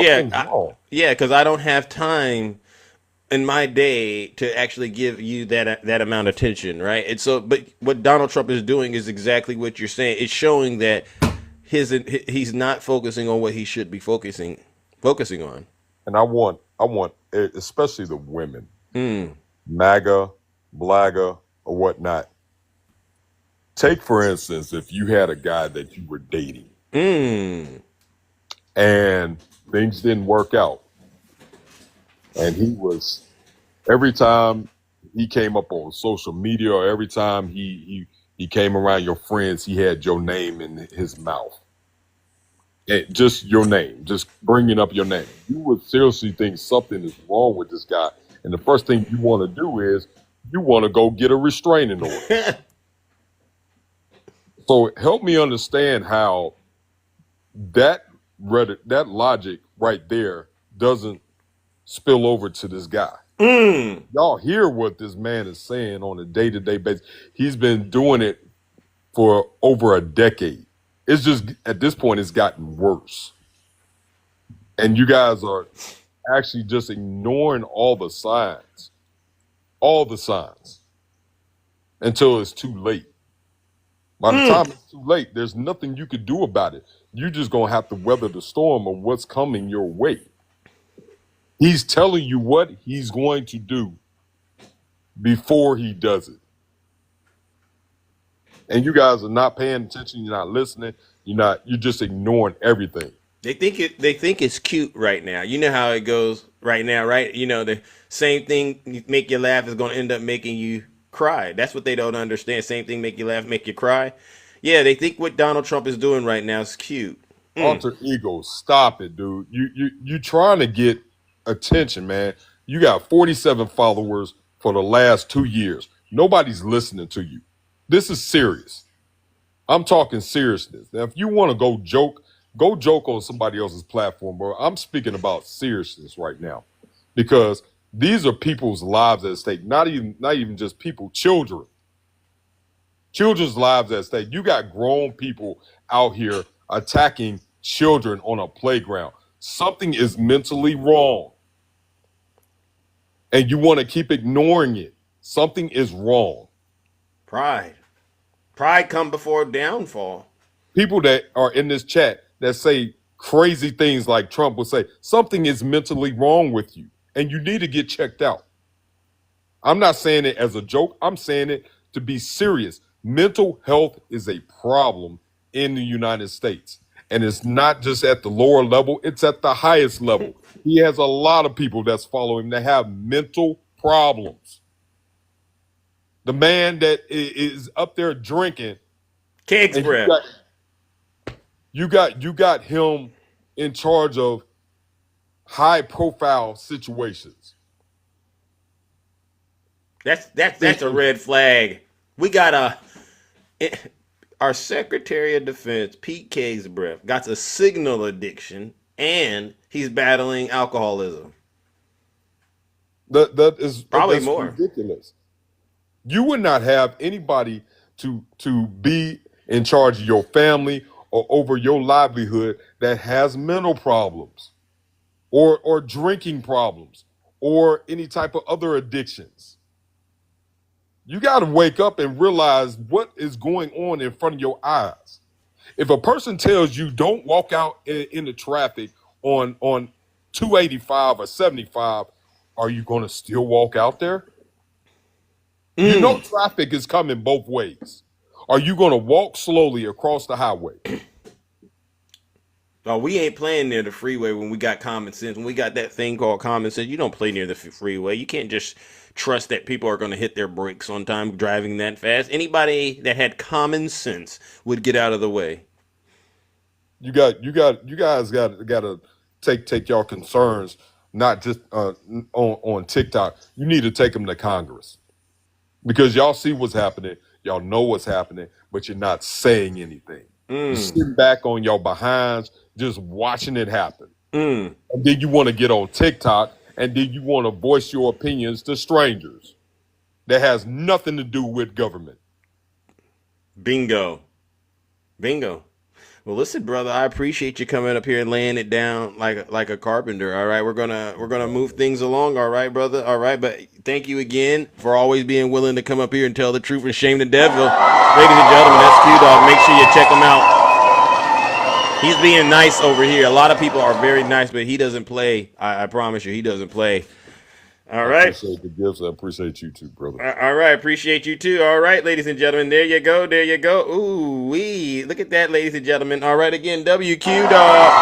because I don't have time in my day to actually give you that amount of attention, right? And so, but what Donald Trump is doing is exactly what you're saying. It's showing that he's not focusing on what he should be focusing on. And I want, especially the women, MAGA, Blagga, or whatnot. Take, for instance, if you had a guy that you were dating and things didn't work out, And he was, every time he came up on social media or every time he came around your friends, he had your name in his mouth. And just your name, just bringing up your name. You would seriously think something is wrong with this guy. And the first thing you want to do is you want to go get a restraining order. So help me understand how that logic right there doesn't spill over to this guy. Y'all hear what this man is saying on a day-to-day basis. He's been doing it for over a decade. It's just, at this point, it's gotten worse. And you guys are actually just ignoring all the signs until it's too late. By the time it's too late, there's nothing you could do about it. You're just going to have to weather the storm of what's coming your way. He's telling you what he's going to do before he does it. And you guys are not paying attention. You're not listening. You're just ignoring everything. They think it's cute right now. You know how it goes right now, right? You know, the same thing make you laugh is going to end up making you cry. That's what they don't understand. Same thing make you laugh, make you cry. Yeah, they think what Donald Trump is doing right now is cute. Alter ego, stop it, dude. You trying to get attention, man. You got 47 followers for the last 2 years. Nobody's listening to you. This is serious. I'm talking seriousness. Now, if you want to go joke on somebody else's platform, bro. I'm speaking about seriousness right now, because these are people's lives at stake. Not even just people, children's lives at stake. You got grown people out here attacking children on a playground. Something is mentally wrong, and you want to keep ignoring it. Something is wrong. Pride come before downfall. People that are in this chat that say crazy things like Trump would say, something is mentally wrong with you and you need to get checked out. I'm not saying it as a joke. I'm saying it to be serious. Mental health is a problem in the United States. And it's not just at the lower level, it's at the highest level. He has a lot of people that's following him that have mental problems. The man that is up there drinking cake spread. You got him in charge of high profile situations. That's a red flag. We got our Secretary of Defense, Pete Casebreath, got a signal addiction and he's battling alcoholism. That's more ridiculous. You would not have anybody to be in charge of your family or over your livelihood that has mental problems or drinking problems or any type of other addictions. You got to wake up and realize what is going on in front of your eyes. If a person tells you don't walk out in the traffic on 285 or 75, are you going to still walk out there? You know traffic is coming both ways. Are you going to walk slowly across the highway? Oh, we ain't playing near the freeway when we got common sense. When we got that thing called common sense, you don't play near the freeway. You can't just trust that people are going to hit their brakes on time driving that fast. Anybody that had common sense would get out of the way. You guys got to take y'all concerns not just on TikTok. You need to take them to Congress. Because y'all see what's happening, y'all know what's happening, but you're not saying anything. You're sitting back on your behinds, just watching it happen. And then you want to get on TikTok, and then you want to voice your opinions to strangers. That has nothing to do with government. Bingo. Well, listen, brother, I appreciate you coming up here and laying it down like a carpenter. All right, we're gonna move things along. All right, brother. All right, but thank you again for always being willing to come up here and tell the truth and shame the devil, ladies and gentlemen. That's Q-Dog. Make sure you check him out. He's being nice over here. A lot of people are very nice, but he doesn't play. I promise you, he doesn't play. All right. I appreciate the gifts. I appreciate you too, brother. All right. Appreciate you too. All right, ladies and gentlemen. There you go. Ooh, wee. Look at that, ladies and gentlemen. All right, again, WQ Dog.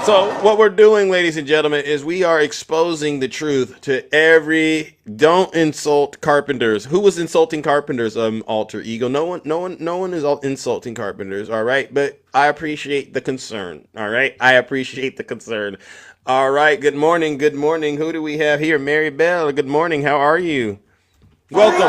So what we're doing, ladies and gentlemen, is we are exposing the truth to every. Don't insult carpenters. Who was insulting carpenters? Alter ego. No one is insulting carpenters. All right, but I appreciate the concern. All right, I appreciate the concern. All right. Good morning. Good morning. Who do we have here? Mary Bell. Good morning. How are you? Welcome.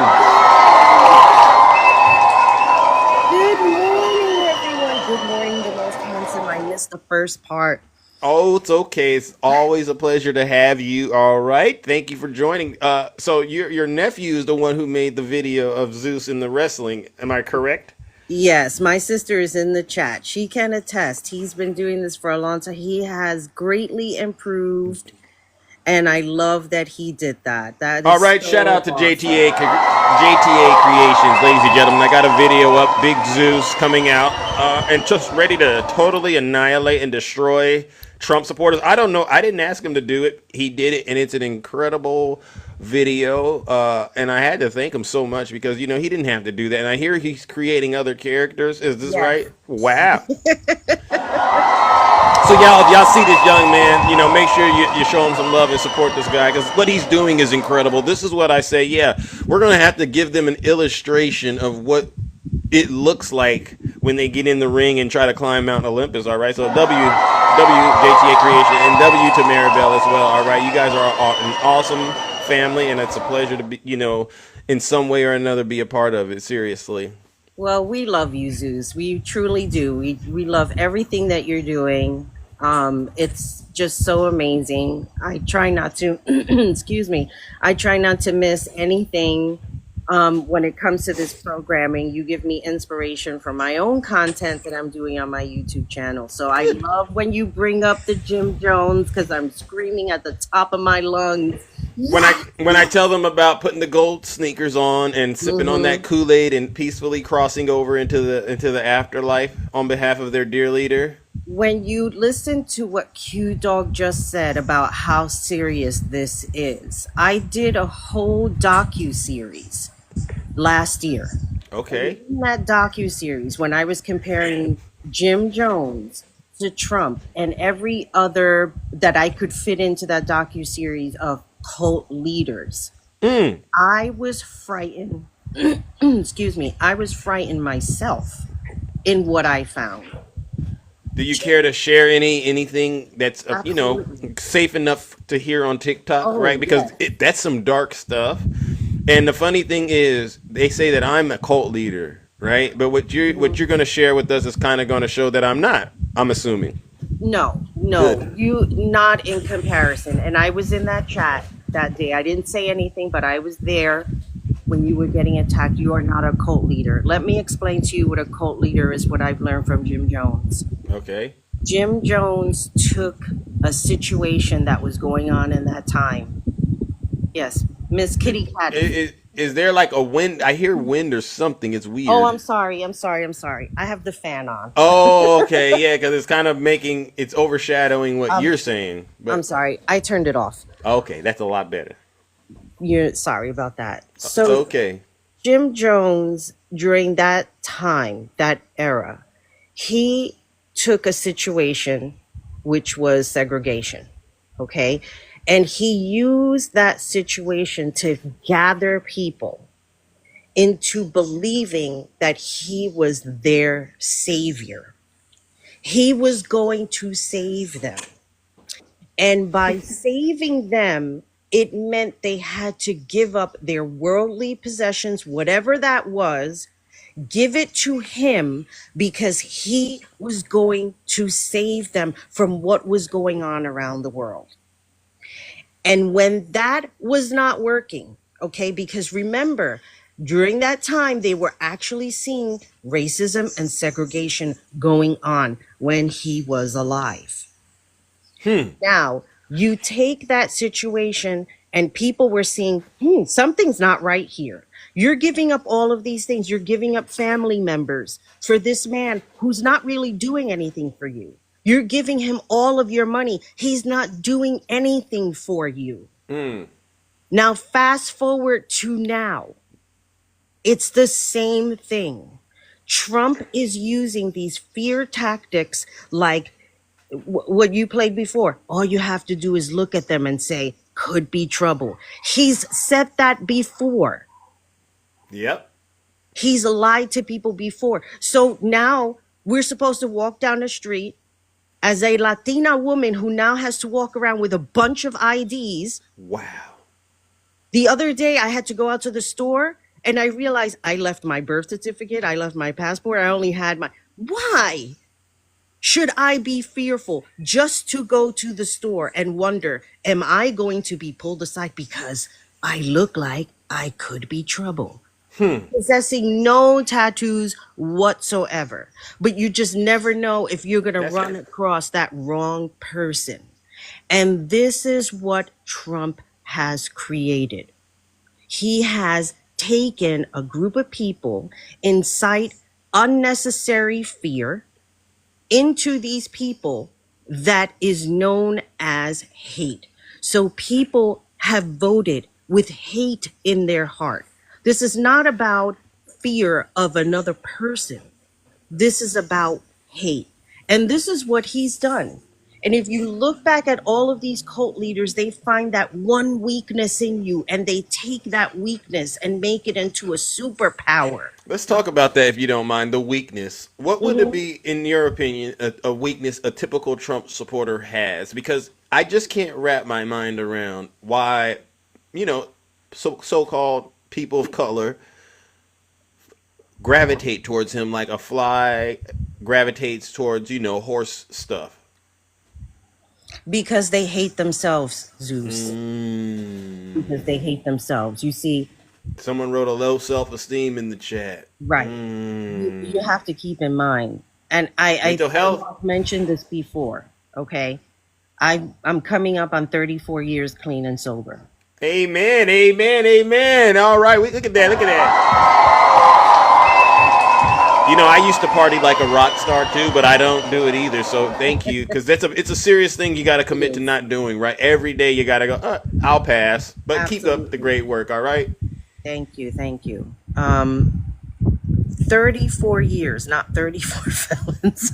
Good morning, everyone. Good morning. The most handsome. I missed the first part. Oh, it's okay. It's always a pleasure to have you. All right. Thank you for joining. So your nephew is the one who made the video of Zeus in the wrestling. Am I correct? Yes, my sister is in the chat. She can attest. He's been doing this for a long time. He has greatly improved, and I love that he did that. That is all right. so Shout out to awesome. JTA Creations, ladies and gentlemen. I got a video up, Big Zeus coming out, and just ready to totally annihilate and destroy Trump supporters. I don't know. I didn't ask him to do it. He did it, and it's an incredible video. And I had to thank him so much because he didn't have to do that. And I hear he's creating other characters. Is this right? Wow. So y'all, if y'all see this young man, make sure you show him some love and support this guy because what he's doing is incredible. This is what I say. Yeah, we're gonna have to give them an illustration of what it looks like when they get in the ring and try to climb Mount Olympus. All right. So JTA Creation and W to Maribel as well. All right. You guys are an awesome family, and it's a pleasure to be, in some way or another, be a part of it. Seriously. Well, we love you, Zeus. We truly do. We love everything that you're doing. It's just so amazing. I try not to, excuse me, I try not to miss anything when it comes to this programming. You give me inspiration from my own content that I'm doing on my YouTube channel. So I love when you bring up the Jim Jones because I'm screaming at the top of my lungs. When I tell them about putting the gold sneakers on and sipping on that Kool-Aid and peacefully crossing over into the afterlife on behalf of their dear leader. When you listen to what Q Dog just said about how serious this is, I did a whole docu-series last year. Okay. In that docu-series, when I was comparing Jim Jones to Trump and every other that I could fit into that docu-series of cult leaders, I was frightened. Excuse me. I was frightened myself in what I found. Do you care to share anything that's safe enough to hear on TikTok, right? Because that's some dark stuff. And the funny thing is, they say that I'm a cult leader, right? But what you're going to share with us is kind of going to show that I'm not. I'm assuming. No, good. You not in comparison. And I was in that chat that day. I didn't say anything, but I was there when you were getting attacked. You are not a cult leader. Let me explain to you what a cult leader is, what I've learned from Jim Jones. Okay. Jim Jones took a situation that was going on in that time. Yes, Miss Kitty Cat. Is there like a wind? I hear wind or something. It's weird. Oh, I'm sorry. I have the fan on. Oh, okay. Yeah, because it's kind of it's overshadowing what you're saying. But I'm sorry. I turned it off. Okay, that's a lot better. You're sorry about that. So it's okay. Jim Jones, during that time, that era, he took a situation which was segregation. Okay. And he used that situation to gather people into believing that he was their savior. He was going to save them. And by saving them, it meant they had to give up their worldly possessions, whatever that was, give it to him because he was going to save them from what was going on around the world. And when that was not working, okay, because remember, during that time, they were actually seeing racism and segregation going on when he was alive. Now, you take that situation and people were seeing, something's not right here. You're giving up all of these things. You're giving up family members for this man who's not really doing anything for you. You're giving him all of your money. He's not doing anything for you. Now, fast forward to now. It's the same thing. Trump is using these fear tactics like what you played before. All you have to do is look at them and say, could be trouble. He's said that before. Yep. He's lied to people before. So now we're supposed to walk down the street as a Latina woman who now has to walk around with a bunch of IDs. Wow. The other day I had to go out to the store and I realized I left my birth certificate. I left my passport. I only had my... Why should I be fearful just to go to the store and wonder, am I going to be pulled aside because I look like I could be trouble? Possessing no tattoos whatsoever. But you just never know if you're going to run across that wrong person. And this is what Trump has created. He has taken a group of people, incite unnecessary fear into these people that is known as hate. So people have voted with hate in their heart. This is not about fear of another person. This is about hate. And this is what he's done. And if you look back at all of these cult leaders, they find that one weakness in you and they take that weakness and make it into a superpower. Let's talk about that if you don't mind, the weakness. What would it be, in your opinion, a weakness a typical Trump supporter has? Because I just can't wrap my mind around why, so-called people of color gravitate towards him like a fly gravitates towards, horse stuff. Because they hate themselves, Zeus. Because they hate themselves. You see, someone wrote a low self-esteem in the chat. Right. You have to keep in mind, and I mentioned this before. Okay, I'm coming up on 34 years clean and sober. Amen, amen, amen. All right, look at that, look at that. I used to party like a rock star too, but I don't do it either. So thank you, because it's a serious thing you got to commit to not doing. Right, every day you got to go. I'll pass, but Absolutely. Keep up the great work. All right. Thank you. 34 years, not 34 felons.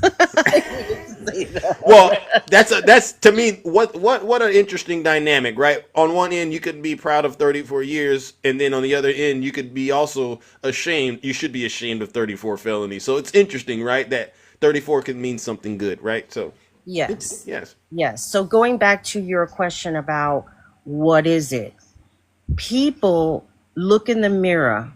Well, that's to me what an interesting dynamic, right? On one end, you could be proud of 34 years, and then on the other end, you could be also ashamed. You should be ashamed of 34 felonies. So it's interesting, right? That 34 could mean something good, right? So yes. Yes. So going back to your question about what is it? People look in the mirror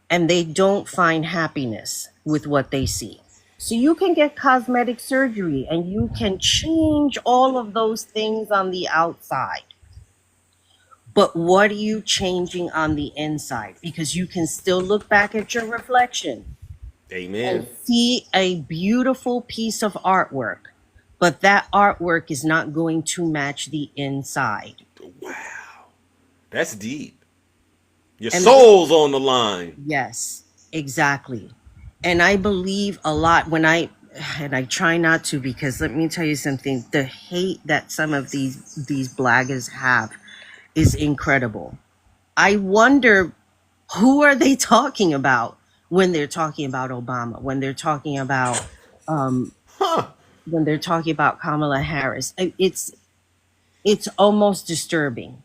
and they don't find happiness with what they see. So you can get cosmetic surgery and you can change all of those things on the outside. But what are you changing on the inside? Because you can still look back at your reflection. Amen. And see a beautiful piece of artwork, but that artwork is not going to match the inside. Wow. That's deep. Your soul's on the line. Yes, exactly. And I believe a lot when I try not to, because let me tell you something, the hate that some of these blaggers have is incredible. I wonder, who are they talking about when they're talking about Obama, when they're talking about when they're talking about Kamala Harris? It's almost disturbing.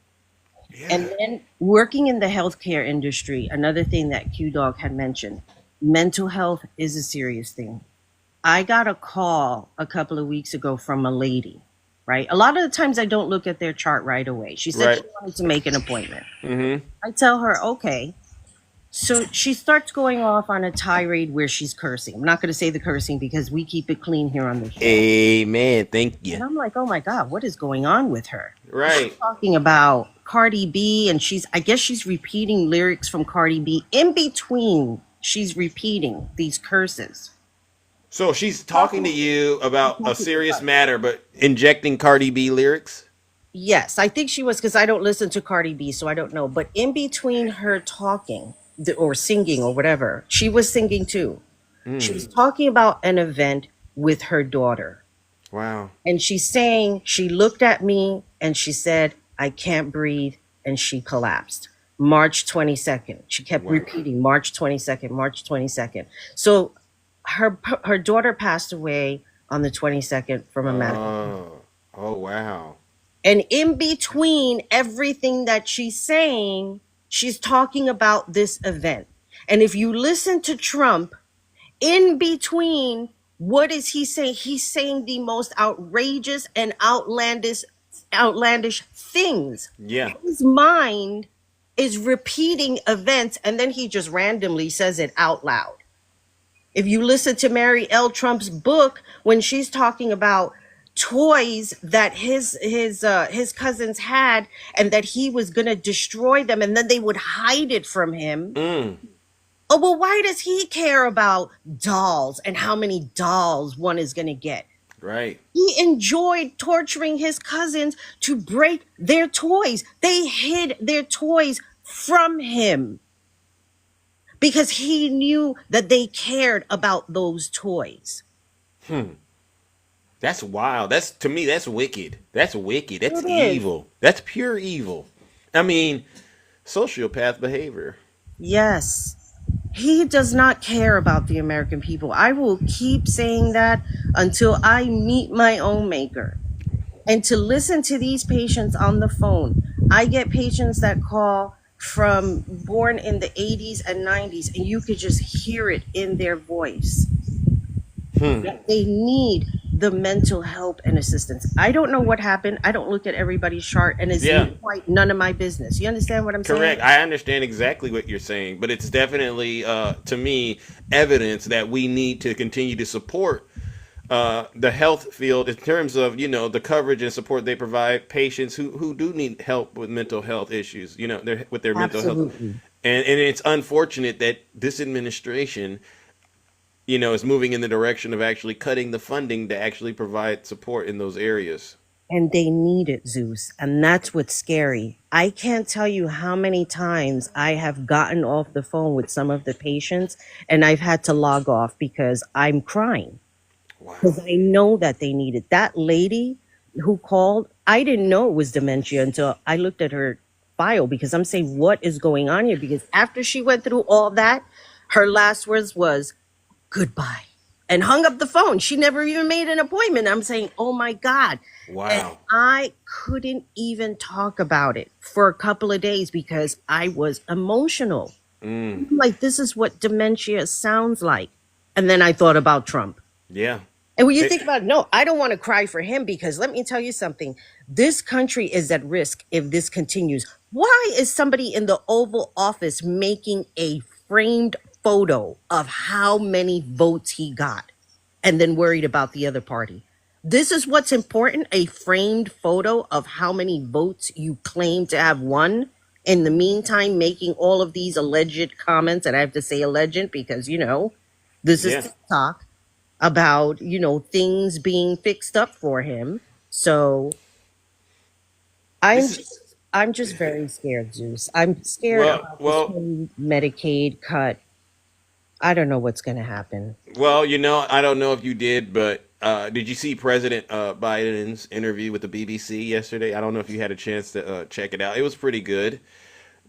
Yeah. And then working in the healthcare industry, another thing that Q-Dog had mentioned, mental health is a serious thing. I got a call a couple of weeks ago from a lady, right? A lot of the times I don't look at their chart right away. She said she wanted to make an appointment. I tell her, okay. So she starts going off on a tirade where she's cursing. I'm not going to say the cursing because we keep it clean here on the show. Amen. Thank you. And I'm like, oh my God, what is going on with her? Right. She's talking about Cardi B, and I guess she's repeating lyrics from Cardi B. In between, she's repeating these curses. So she's talking to you about a serious matter, but injecting Cardi B lyrics? Yes, I think she was, because I don't listen to Cardi B, so I don't know. But in between her talking or singing or whatever, she was singing too. She was talking about an event with her daughter. Wow. And she's saying, she looked at me and she said, I can't breathe, and she collapsed. March 22nd. She kept repeating, March 22nd, March 22nd. So her daughter passed away on the 22nd from a medical. Oh, wow. And in between everything that she's saying, she's talking about this event. And if you listen to Trump, in between, what is he saying? He's saying the most outrageous and outlandish things. Yeah. His mind is repeating events, and then he just randomly says it out loud. If you listen to Mary L. Trump's book, when she's talking about toys that his cousins had, and that he was going to destroy them, and then they would hide it from him. Oh, well, why does he care about dolls and how many dolls one is going to get? Right. He enjoyed torturing his cousins to break their toys. They hid their toys from him because he knew that they cared about those toys. That's wild. To me, that's wicked. That's wicked. That's evil. That's pure evil. I mean, sociopath behavior. Yes. He does not care about the American people. I will keep saying that until I meet my own maker. And to listen to these patients on the phone, I get patients that call from born in the 80s and 90s, and you could just hear it in their voice. That they need the mental help and assistance. I don't know what happened. I don't look at everybody's chart, and it's quite none of my business. You understand what I'm saying? Correct. I understand exactly what you're saying, but it's definitely, to me, evidence that we need to continue to support the health field in terms of, the coverage and support they provide patients who do need help with mental health issues, with their mental health. And it's unfortunate that this administration is moving in the direction of actually cutting the funding to actually provide support in those areas. And they need it, Zeus. And that's what's scary. I can't tell you how many times I have gotten off the phone with some of the patients and I've had to log off because I'm crying. Because I know that they need it. That lady who called, I didn't know it was dementia until I looked at her file, because I'm saying, what is going on here? Because after she went through all that, her last words was, goodbye, and hung up the phone. She never even made an appointment. I'm saying, oh my God. Wow. And I couldn't even talk about it for a couple of days because I was emotional. Like, this is what dementia sounds like. And then I thought about Trump. Yeah. And when you think about it, no, I don't want to cry for him, because let me tell you something. This country is at risk if this continues. Why is somebody in the Oval Office making a framed photo of how many votes he got and then worried about the other party? This is what's important, a framed photo of how many votes you claim to have won. In the meantime, making all of these alleged comments, and I have to say alleged because, this is TikTok, about, things being fixed up for him. So I'm just very scared, Zeus. I'm scared about this whole Medicaid cut. I don't know what's going to happen. Well, I don't know if you did, but did you see President Biden's interview with the BBC yesterday? I don't know if you had a chance to check it out. It was pretty good.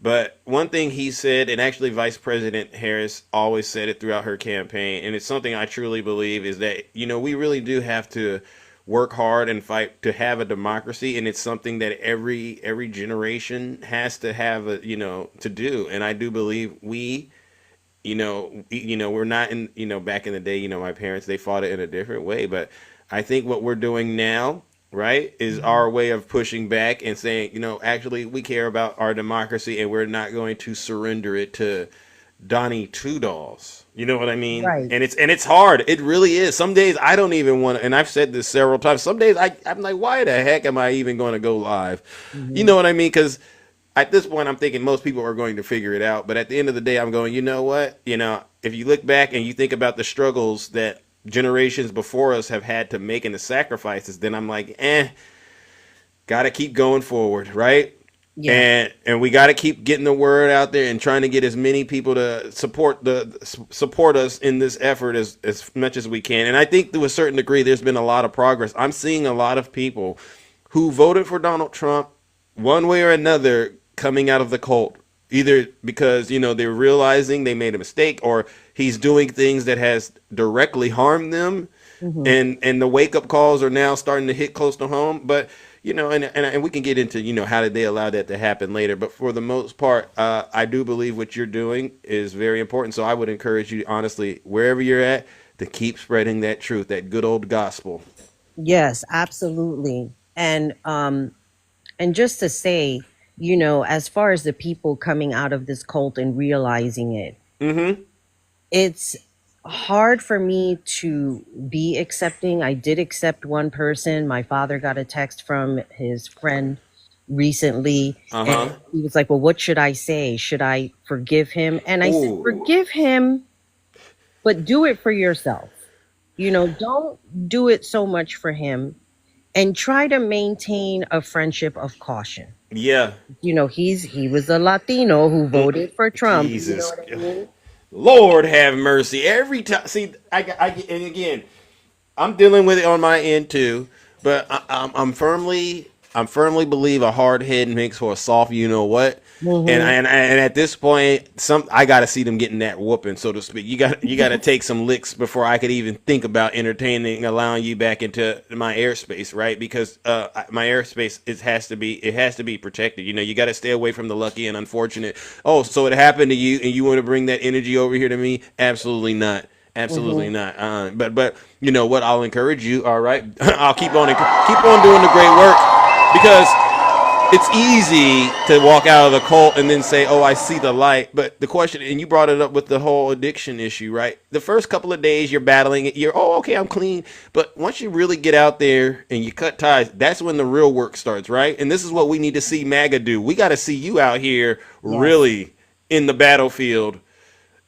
But one thing he said, and actually Vice President Harris always said it throughout her campaign, and it's something I truly believe, is that, we really do have to work hard and fight to have a democracy, and it's something that every generation has to have to do. And I do believe we're not in, back in the day, my parents, they fought it in a different way, but I think what we're doing now, right, is our way of pushing back and saying, actually we care about our democracy and we're not going to surrender it to Donnie Two Dolls. You know what I mean? Right. And it's hard. It really is. Some days I don't even want to, and I've said this several times, some days I'm like, why the heck am I even going to go live? You know what I mean? Because at this point I'm thinking most people are going to figure it out. But at the end of the day, I'm going, you know what? If you look back and you think about the struggles that generations before us have had to make and the sacrifices, then I'm like, gotta keep going forward, right? Yeah. And we gotta keep getting the word out there and trying to get as many people to support us in this effort as much as we can. And I think to a certain degree there's been a lot of progress. I'm seeing a lot of people who voted for Donald Trump one way or another coming out of the cult, either because they're realizing they made a mistake, or he's doing things that has directly harmed them, and the wake up calls are now starting to hit close to home. But and we can get into how did they allow that to happen later. But for the most part, I do believe what you're doing is very important. So I would encourage you, honestly, wherever you're at, to keep spreading that truth, that good old gospel. Yes, absolutely. And just to say, as far as the people coming out of this cult and realizing it, it's hard for me to be accepting. I did accept one person. My father got a text from his friend recently, and he was like, well, what should I say? Should I forgive him? And I said, forgive him, but do it for yourself. Don't do it so much for him, and try to maintain a friendship of caution. Yeah. He was a Latino who voted for Trump. Jesus. You know what I mean? Lord have mercy. Every time, see, and again, I'm dealing with it on my end too, but I'm firmly believe a hard head makes for a soft, what. And at this point, I got to see them getting that whooping, so to speak. You got to take some licks before I could even think about allowing you back into my airspace, right? Because my airspace has to be protected. You got to stay away from the lucky and unfortunate. Oh, so it happened to you, and you want to bring that energy over here to me? Absolutely not. Absolutely not. But you know what? I'll encourage you. All right, I'll keep on doing the great work, because it's easy to walk out of the cult and then say, "Oh, I see the light." But the question, and you brought it up with the whole addiction issue, right? The first couple of days you're battling it. Okay, I'm clean. But once you really get out there and you cut ties, that's when the real work starts, right? And this is what we need to see MAGA do. We got to see you out here really in the battlefield.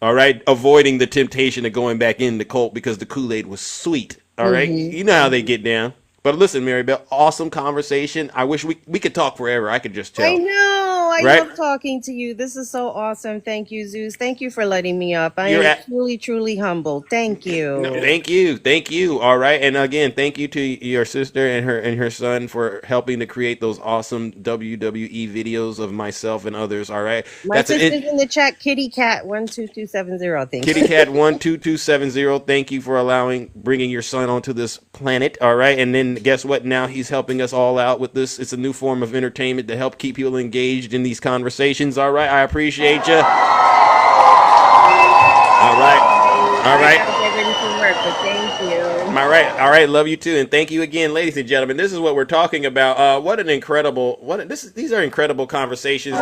All right, avoiding the temptation of going back in the cult because the Kool-Aid was sweet. All right, you know how they get down. But listen, Mary Bell, awesome conversation. I wish we could talk forever. I could just tell. I know. I love talking to you. This is so awesome. Thank you, Zeus. Thank you for letting me up. I am truly, truly humbled. Thank you. No, thank you. All right, and again, thank you to your sister and her son for helping to create those awesome WWE videos of myself and others. All right, my sister's in the chat. Kitty Cat 12270. Thank you. Kitty Cat 12270. Thank you for bringing your son onto this planet. All right, and then guess what? Now he's helping us all out with this. It's a new form of entertainment to help keep people engaged in these conversations. All right, I appreciate you. All right. I gotta get ready for work, but thank you. All right, love you too, and thank you again, ladies and gentlemen. This is what we're talking about. These are incredible conversations.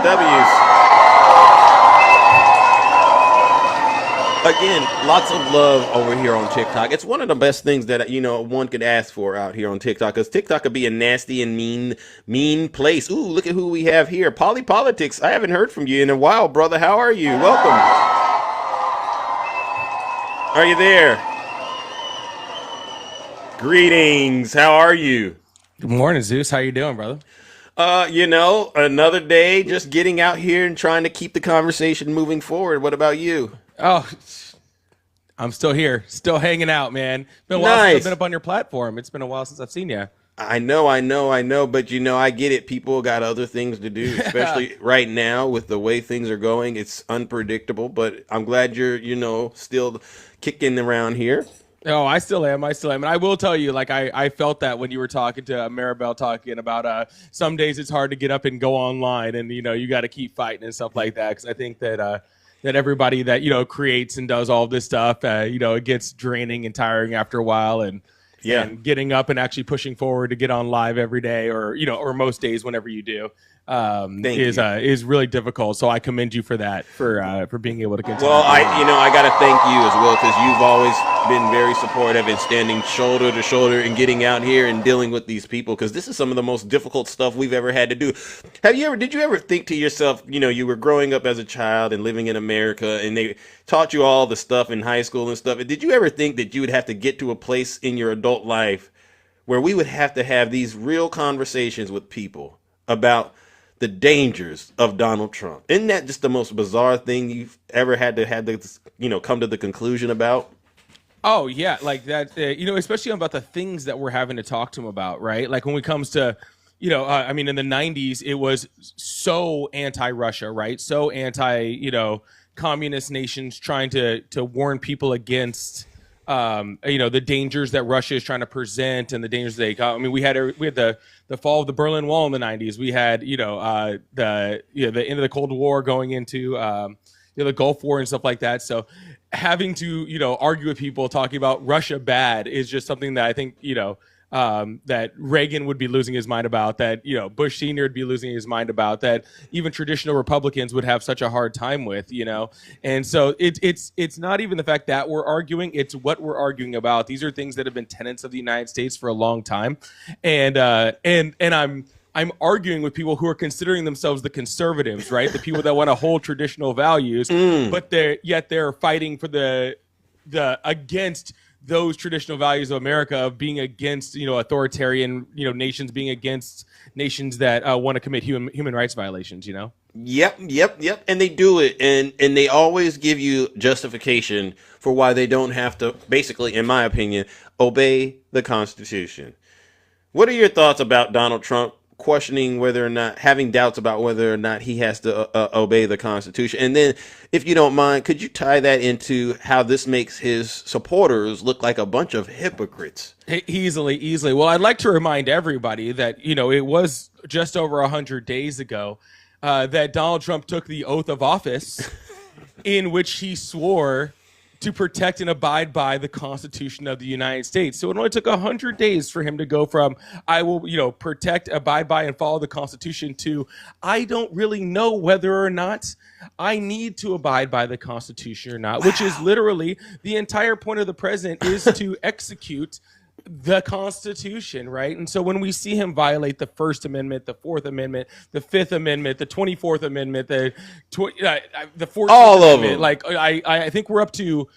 Again, lots of love over here on TikTok. It's one of the best things that one could ask for out here on TikTok, because TikTok could be a nasty and mean place. Ooh, look at who we have here. Politics. I haven't heard from you in a while, brother. How are you? Welcome. Are you there? Greetings. How are you? Good morning, Zeus. How you doing, brother? Another day, just getting out here and trying to keep the conversation moving forward. What about you? Oh, I'm still here, still hanging out, man. Been a while since I've been up on your platform. It's been a while since I've seen you. I know, but I get it. People got other things to do, especially right now with the way things are going. It's unpredictable, but I'm glad you're, still kicking around here. Oh, I still am. And I will tell you, like, I felt that when you were talking to Maribel, talking about some days it's hard to get up and go online, and, you got to keep fighting and stuff like that. Because I think that everybody that, creates and does all this stuff, it gets draining and tiring after a while. And getting up and actually pushing forward to get on live every day, or most days whenever you do, is really difficult. So I commend you for that, for being able to continue. Well, I got to thank you as well, because you've always been very supportive and standing shoulder to shoulder and getting out here and dealing with these people, because this is some of the most difficult stuff we've ever had to do. Did you ever think to yourself, you were growing up as a child and living in America, and they taught you all the stuff in high school and stuff. Did you ever think that you would have to get to a place in your adult life where we would have to have these real conversations with people about the dangers of Donald Trump? Isn't that just the most bizarre thing you've ever had to come to the conclusion about? Oh yeah, like that. Especially about the things that we're having to talk to him about, right? Like when it comes to, in the 90s, it was so anti-Russia, right? So anti, communist nations trying to warn people against the dangers that Russia is trying to present and the dangers we had the fall of the Berlin Wall in the 90s. We had the end of the Cold War going into the Gulf War and stuff like that. So having to argue with people talking about Russia bad is just something that I think that Reagan would be losing his mind about, that Bush Sr. would be losing his mind about, that even traditional Republicans would have such a hard time with, and so it's not even the fact that we're arguing, it's what we're arguing about. These are things that have been tenets of the United States for a long time, and I'm arguing with people who are considering themselves the conservatives, right? The people that want to hold traditional values, but they're fighting for the against those traditional values of America, of being against authoritarian nations, being against nations that want to commit human rights violations. Yep. And they do it, and they always give you justification for why they don't have to, basically, in my opinion, obey the Constitution. What are your thoughts about Donald Trump questioning whether or not, having doubts about whether or not he has to obey the Constitution? And then, if you don't mind, could you tie that into how this makes his supporters look like a bunch of hypocrites? Easily. Well, I'd like to remind everybody that, it was just over 100 days ago that Donald Trump took the oath of office in which he swore to protect and abide by the Constitution of the United States. So it only took 100 days for him to go from, I will, protect, abide by, and follow the Constitution, to, I don't really know whether or not I need to abide by the Constitution or not, which is literally the entire point of the president, is to execute the Constitution, right? And so when we see him violate the First Amendment, the Fourth Amendment, the Fifth Amendment, the 24th Amendment, the 14th all Amendment, of them. like I think we're up to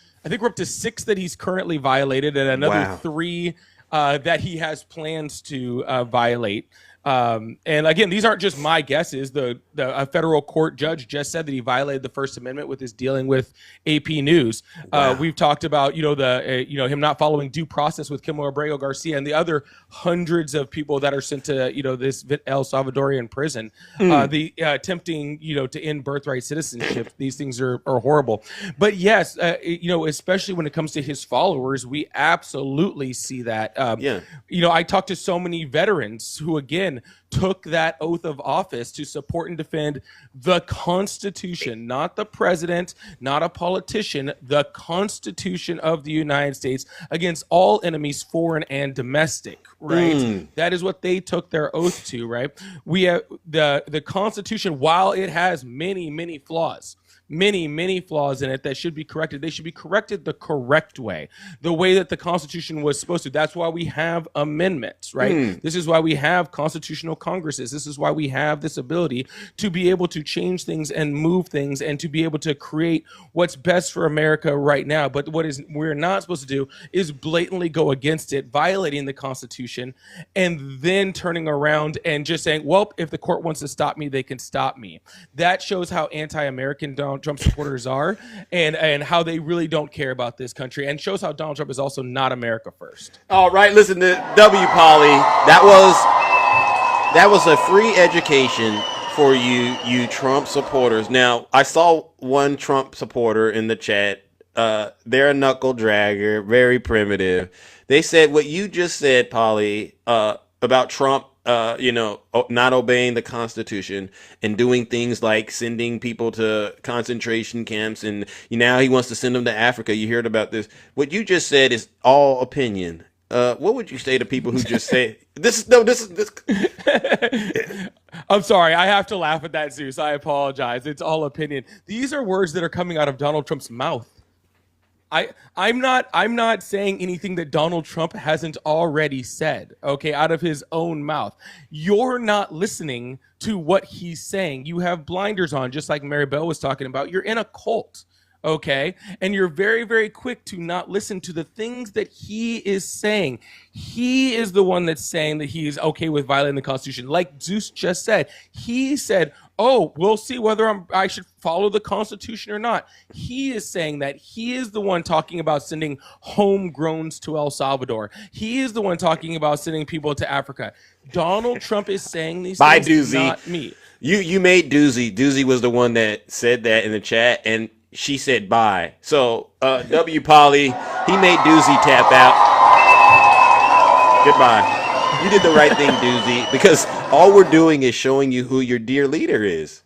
6 that he's currently violated, and another 3 that he has plans to violate. And again, these aren't just my guesses. A federal court judge just said that he violated the First Amendment with his dealing with AP News. Wow. We've talked about him not following due process with Kilmer Abrego Garcia and the other hundreds of people that are sent to this El Salvadorian prison. The attempting to end birthright citizenship. These things are horrible. But yes, especially when it comes to his followers, we absolutely see that. I talked to so many veterans who, again, took that oath of office to support and defend the Constitution, not the president, not a politician, the Constitution of the United States, against all enemies, foreign and domestic, right? That is what they took their oath to, right? We have the Constitution, while it has many flaws, many flaws in it that should be corrected. They should be corrected the correct way, the way that the Constitution was supposed to. That's why we have amendments, right? This is why we have constitutional congresses. This is why we have this ability to be able to change things and move things and to be able to create what's best for America right now. But we're not supposed to do is blatantly go against it, violating the Constitution, and then turning around and just saying, well, if the court wants to stop me, they can stop me. That shows how anti-American Donald Trump supporters are, and how they really don't care about this country, and shows how Donald Trump is also not America first. All right, listen to W. Polly. That was a free education for you Trump supporters. Now, I saw one Trump supporter in the chat. They're a knuckle dragger, very primitive. They said what you just said, Polly, about Trump, not obeying the Constitution and doing things like sending people to concentration camps, and now he wants to send them to Africa. You heard about this. What you just said is all opinion. What would you say to people who just say this? I'm sorry, I have to laugh at that, Zeus. I apologize. It's all opinion. These are words that are coming out of Donald Trump's mouth. I'm not saying anything that Donald Trump hasn't already said, okay, out of his own mouth. You're not listening to what he's saying. You have blinders on, just like Mary Bell was talking about. You're in a cult, okay? And you're very, very quick to not listen to the things that he is saying. He is the one that's saying that he is okay with violating the Constitution. Like Zeus just said, he said, oh, we'll see whether I should follow the Constitution or not. He is saying that. He is the one talking about sending homegrowns to El Salvador. He is the one talking about sending people to Africa. Donald Trump is saying these Bye, things, Doozy. not me. You made Doozy. Doozy was the one that said that in the chat, and she said bye. So, W. Polly, He made Doozy tap out. Goodbye. You did the right thing, Doozy, because all we're doing is showing you who your dear leader is.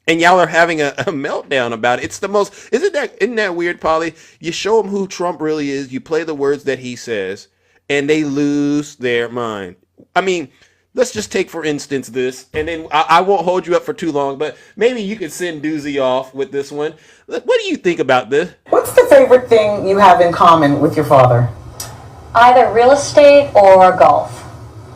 And y'all are having a meltdown about it. It's the most, isn't that weird, Polly? You show them who Trump really is, you play the words that he says, and they lose their mind. I mean, let's just take, for instance, this, and then I won't hold you up for too long, but maybe you could send Doozy off with this one. What do you think about this? What's the favorite thing you have in common with your father? Either real estate or golf.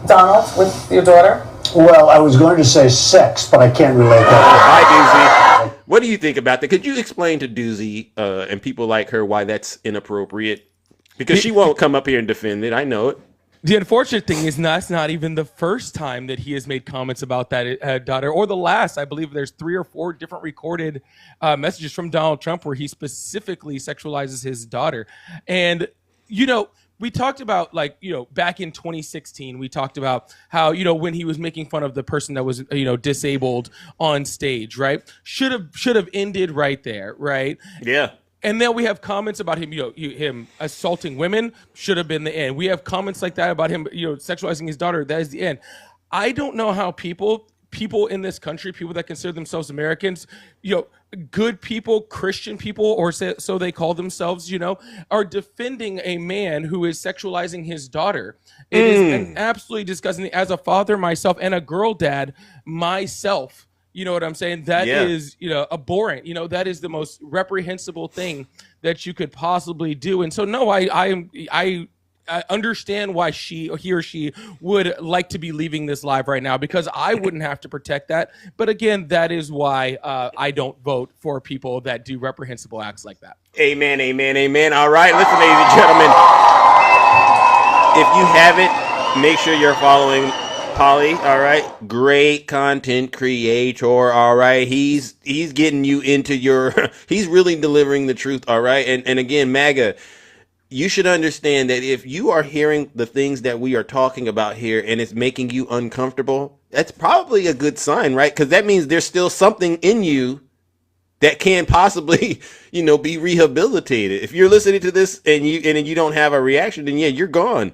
Donald, with your daughter? Well, I was going to say sex, but I can't relate that. Hi, Doozy. What do you think about that? Could you explain to Doozy and people like her why that's inappropriate? Because she won't come up here and defend it. I know it. The unfortunate thing is that's not even the first time that he has made comments about that daughter, or the last. I believe there's 3 or 4 different recorded messages from Donald Trump where he specifically sexualizes his daughter. And, we talked about, back in 2016, we talked about how, when he was making fun of the person that was, disabled on stage, right? Should have ended right there, right? Yeah. And then we have comments about him, him assaulting women, should have been the end. We have comments like that about him, sexualizing his daughter. That is the end. I don't know how people in this country, people that consider themselves Americans, good people, Christian people, or so they call themselves, are defending a man who is sexualizing his daughter. It is absolutely disgusting. As a father myself and a girl dad myself, you know what I'm saying? That is, abhorrent. That is the most reprehensible thing that you could possibly do. And so, no, I understand why he or she would like to be leaving this live right now, because I wouldn't have to protect that. But again, that is why I don't vote for people that do reprehensible acts like that. Amen, amen, amen. All right, listen, ladies and gentlemen, if you haven't, make sure you're following Polly. All right, great content creator. All right, he's getting you into your. He's really delivering the truth. All right, and again, MAGA. You should understand that if you are hearing the things that we are talking about here and it's making you uncomfortable, that's probably a good sign, right? Because that means there's still something in you that can possibly, be rehabilitated. If you're listening to this and you don't have a reaction, then yeah, you're gone.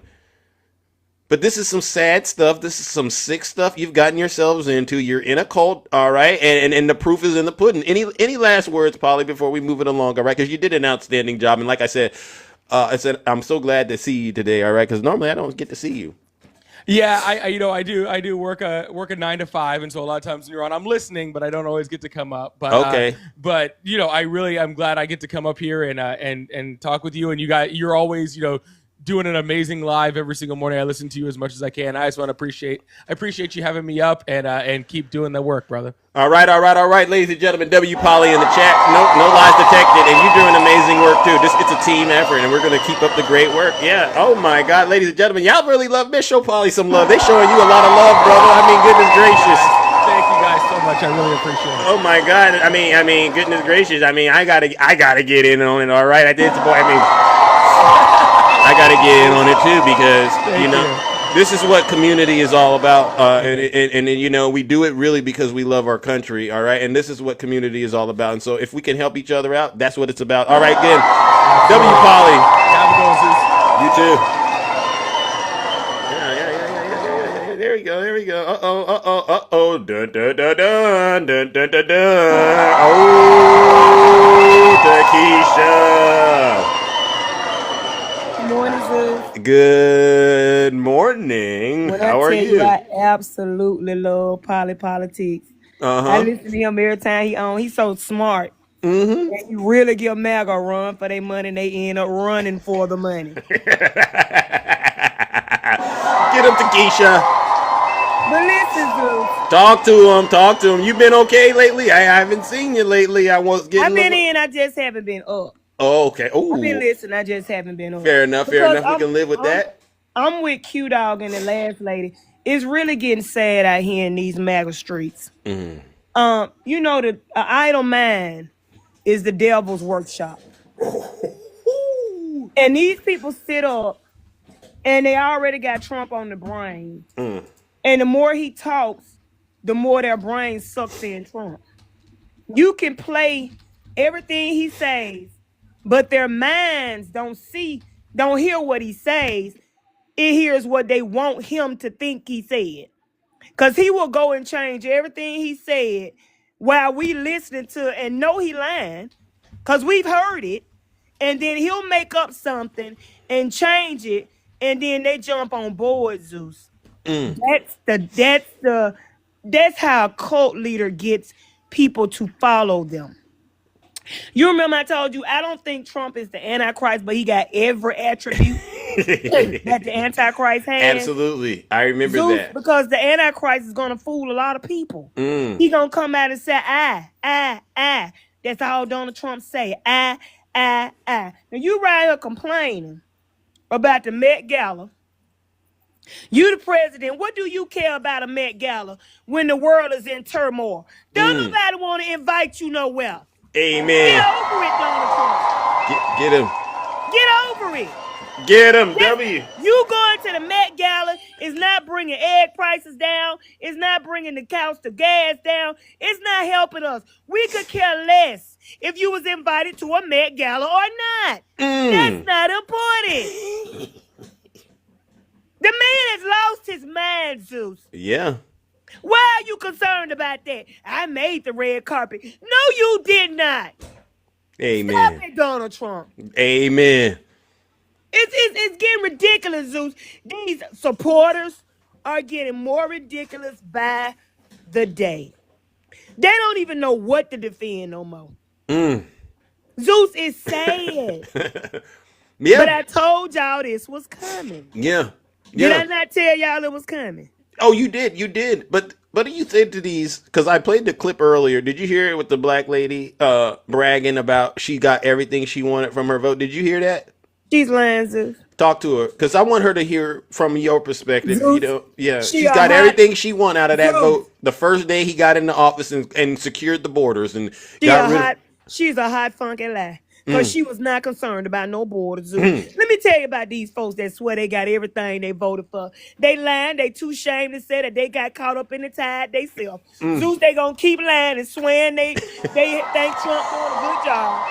But this is some sad stuff. This is some sick stuff you've gotten yourselves into. You're in a cult, all right? And the proof is in the pudding. Any last words, Polly, before we move it along, all right? Because you did an outstanding job. And like I said, I'm so glad to see you today, all right? Because normally I don't get to see you. Yeah, I do work a 9 to 5, and so a lot of times when you're on, I'm listening, but I don't always get to come up. But okay. I'm glad I get to come up here and talk with you, and you're always doing an amazing live every single morning. I listen to you as much as I can. I just want to appreciate you having me up and keep doing the work, brother. All right, ladies and gentlemen. W. Polly in the chat. No lies detected, and you're doing amazing work too. It's a team effort, and we're gonna keep up the great work. Yeah. Oh my God, ladies and gentlemen, y'all really love me. Show Polly some love. They showing you a lot of love, brother. I mean, goodness gracious. Thank you guys so much. I really appreciate it. Oh my God. I mean, goodness gracious. I mean, I gotta get in on it. All right. I gotta get in on it too, because this is what community is all about, and we do it really because we love our country, all right? And this is what community is all about. And so if we can help each other out, that's what it's about. All right, again, W. Polly. You too. Yeah. There we go. Uh-oh. Dun, dun, dun, dun, dun, dun, dun, dun. Oh, Takesha. Good morning. How are you? I absolutely love politics. I listen to him every time he on. He's so smart. Mm-hmm. And he really give MAGA a run for their money, and they end up running for the money. Get him, Takesha. But listen, Zeus. Talk to him. You been okay lately? I haven't seen you lately. I've been in. I just haven't been up. Oh, okay. I've been listening. I just haven't been on. Fair enough. We can live with that. I'm with Q Dog and the last lady. It's really getting sad out here in these MAGA streets. Mm-hmm. The idle mind is the devil's workshop. And these people sit up and they already got Trump on the brain. Mm. And the more he talks, the more their brain sucks in Trump. You can play everything he says, but their minds don't hear what he says. It hears what they want him to think he said. Because he will go and change everything he said while we listening to and know he lying. Because we've heard it. And then he'll make up something and change it. And then they jump on board, Zeus. That's how a cult leader gets people to follow them. You remember I told you, I don't think Trump is the Antichrist, but he got every attribute that the Antichrist has. Absolutely. I remember Zeus, that. because the Antichrist is going to fool a lot of people. He going to come out and say, I. That's all Donald Trump say. I. Now you right here complaining about the Met Gala. You the president. What do you care about a Met Gala when the world is in turmoil? Don't nobody want to invite you nowhere. Amen. Get over it, Donald Trump. Get him. Get over it. Get him, W. You going to the Met Gala is not bringing egg prices down. It's not bringing the cost of gas down. It's not helping us. We could care less if you was invited to a Met Gala or not. That's not important. The man has lost his mind, Zeus. Yeah. Why are you concerned about that? I made the red carpet. No, you did not. Amen. Stop it, Donald Trump. Amen. It's getting ridiculous, Zeus. These supporters are getting more ridiculous by the day. They don't even know what to defend no more. Zeus is sad. Yeah. But I told y'all this was coming. Yeah. Did I not tell y'all it was coming? Oh, you did. But what do you think to these? Because I played the clip earlier. Did you hear it with the black lady bragging about she got everything she wanted from her vote? Did you hear that? She's lying, Zeus. Talk to her, because I want her to hear from your perspective. Zeus, you know, she's got everything she won out of that vote the first day he got in the office and secured the borders and she's a hot funky lie. Because she was not concerned about no borders, Zeus. Let me tell you about these folks that swear they got everything they voted for. They lying. They too ashamed to say that they got caught up in the tide themselves. Zeus, they gonna keep lying and swearing they think Trump doing a good job.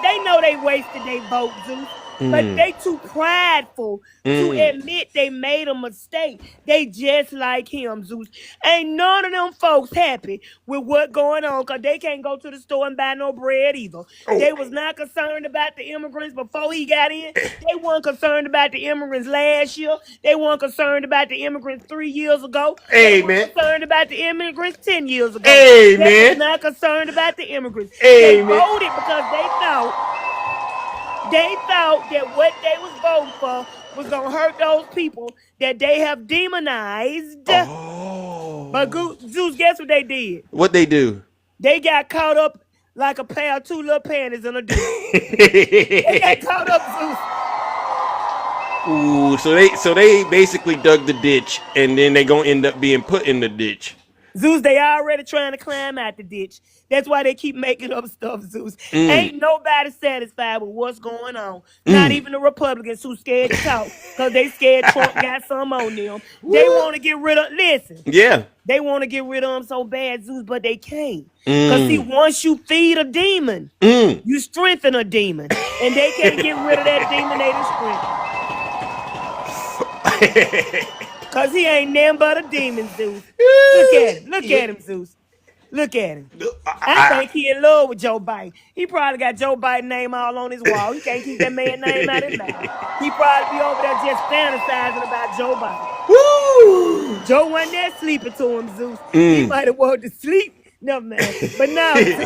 They know they wasted their vote, Zeus. But they too prideful to admit they made a mistake. They just like him, Zeus. Ain't none of them folks happy with what's going on, because they can't go to the store and buy no bread either. They was not concerned about the immigrants before he got in. They weren't concerned about the immigrants last year. They weren't concerned about the immigrants 3 years ago. They weren't concerned about the immigrants 10 years ago. They was not concerned about the immigrants. They voted because they thought that what they was voting for was going to hurt those people that they have demonized. But Zeus, guess what they did? What they do? They got caught up like a pair of two little panties in a ditch. They got caught up, Zeus. Ooh, so they basically dug the ditch, and then they gonna end up being put in the ditch. Zeus, they already trying to climb out the ditch. That's why they keep making up stuff, Zeus. Ain't nobody satisfied with what's going on. Not even the Republicans who scared to talk because they scared Trump got some on them. They want to get rid of, they want to get rid of them so bad, Zeus, but they can't. Because see, once you feed a demon, you strengthen a demon. And they can't get rid of that demon they done strengthened. Because he ain't nothing but a demon, Zeus. Look at him, Zeus. Look at him. I think he in love with Joe Biden. He probably got Joe Biden's name all on his wall. He can't keep that man's name out of his mouth. He probably be over there just fantasizing about Joe Biden. Woo! Joe wasn't there sleeping to him, Zeus. He might have wanted to sleep. No, man. But now, Zeus,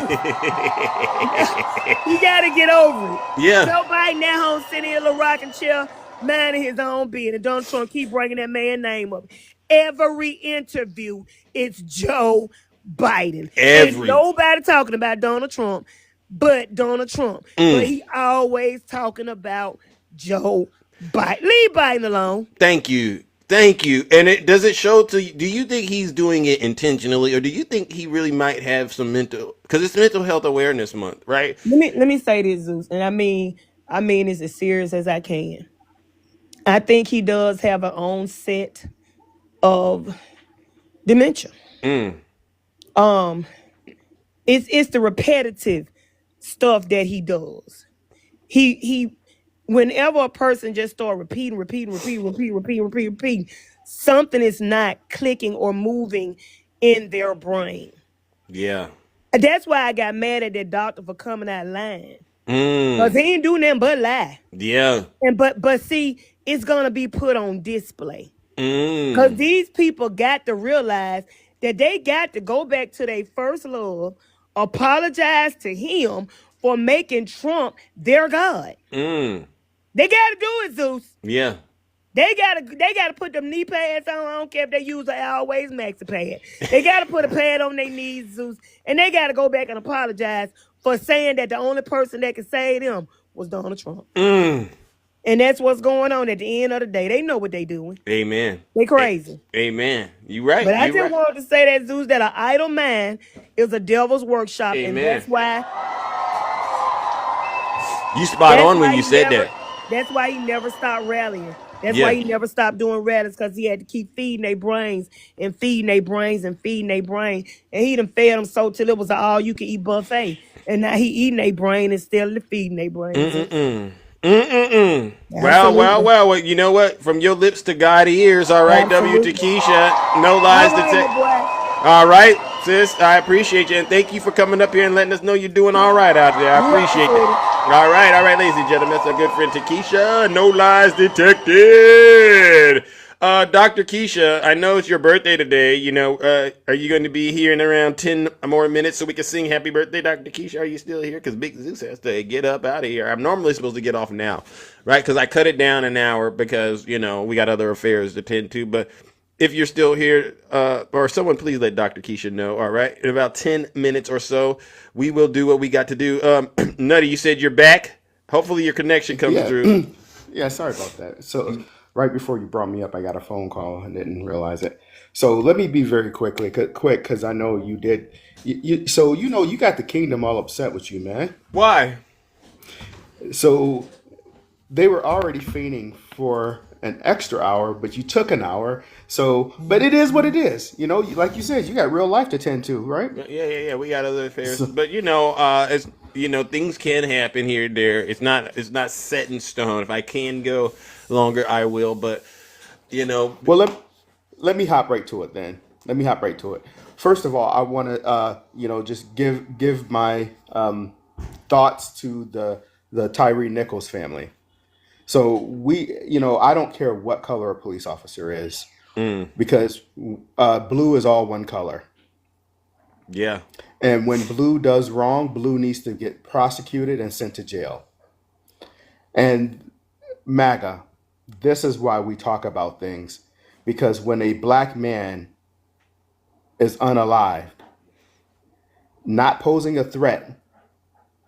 he got to get over it. Yeah. Joe Biden at home sitting in a little rocking chair, minding his own business. And Donald Trump keep bringing that man's name up. Every interview, it's Joe Biden. Ain't nobody talking about Donald Trump but Donald Trump. But he always talking about Joe Biden. Leave Biden alone. Thank you. And does it show to you? Do you think he's doing it intentionally, or do you think he really might have some mental? Because it's Mental Health Awareness Month, right? Let me say this, Zeus, and I mean this as serious as I can. I think he does have an own set of dementia. It's the repetitive stuff that he does. He whenever a person just start repeating, something is not clicking or moving in their brain. Yeah. That's why I got mad at that doctor for coming out lying. Because Mm. he ain't do nothing but lie. Yeah. And but see, it's gonna be put on display. Because Mm. these people got to realize that they got to go back to their first love, apologize to him for making Trump their God. Mm. They got to do it, Zeus. Yeah. They gotta put them knee pads on. I don't care if they use an Always Maxi pad. They gotta put a pad on their knees, Zeus, and they gotta go back and apologize for saying that the only person that could save them was Donald Trump. Mm. And that's what's going on at the end of the day. They know what they doing. Amen. They crazy. Amen. You right. But I just wanted to say that, Zeus, that an idle mind is a devil's workshop, Amen. and that's why you spot on when you said that. That's why he never stopped rallying. That's Yeah. why he never stopped doing rallies, because he had to keep feeding their brains and feeding their brains and feeding their brain. And he done fed them so till it was an all-you-can-eat buffet. And now he eating their brain instead of feeding their brains. Well, you know what? From your lips to God ears, all right, Absolutely. W. Takesha. No lies detected. All right, sis, I appreciate you. And thank you for coming up here and letting us know you're doing all right out there. I appreciate that. All right, ladies and gentlemen. That's our good friend Takesha. No lies detected. Dr. Keisha, I know it's your birthday today. You know, are you going to be here in around 10 more minutes so we can sing happy birthday, Dr. Keisha? Are you still here? Because Big Zeus has to get up out of here. I'm normally supposed to get off now, right? Because I cut it down an hour because, you know, we got other affairs to tend to. But if you're still here, or someone please let Dr. Keisha know, all right? In about 10 minutes or so, we will do what we got to do. Nutty, you said you're back? Hopefully your connection comes through. Yeah, sorry about that. So right before you brought me up, I got a phone call and didn't realize it. So let me be very quick because I know you did. So you know you got the kingdom all upset with you, man. Why? So they were already feigning for an extra hour, but you took an hour. So, but it is what it is. You know, like you said, you got real life to tend to, right? Yeah. We got other affairs, but you know, it's things can happen here and there. It's not set in stone. If I can go longer, I will. But you know, well, let me hop right to it then. Let me hop right to it. First of all, I want to just give my thoughts to the Tyree Nichols family. So I don't care what color a police officer is, because blue is all one color. Yeah. And when blue does wrong, blue needs to get prosecuted and sent to jail. And MAGA, this is why we talk about things, because when a black man is unalived, not posing a threat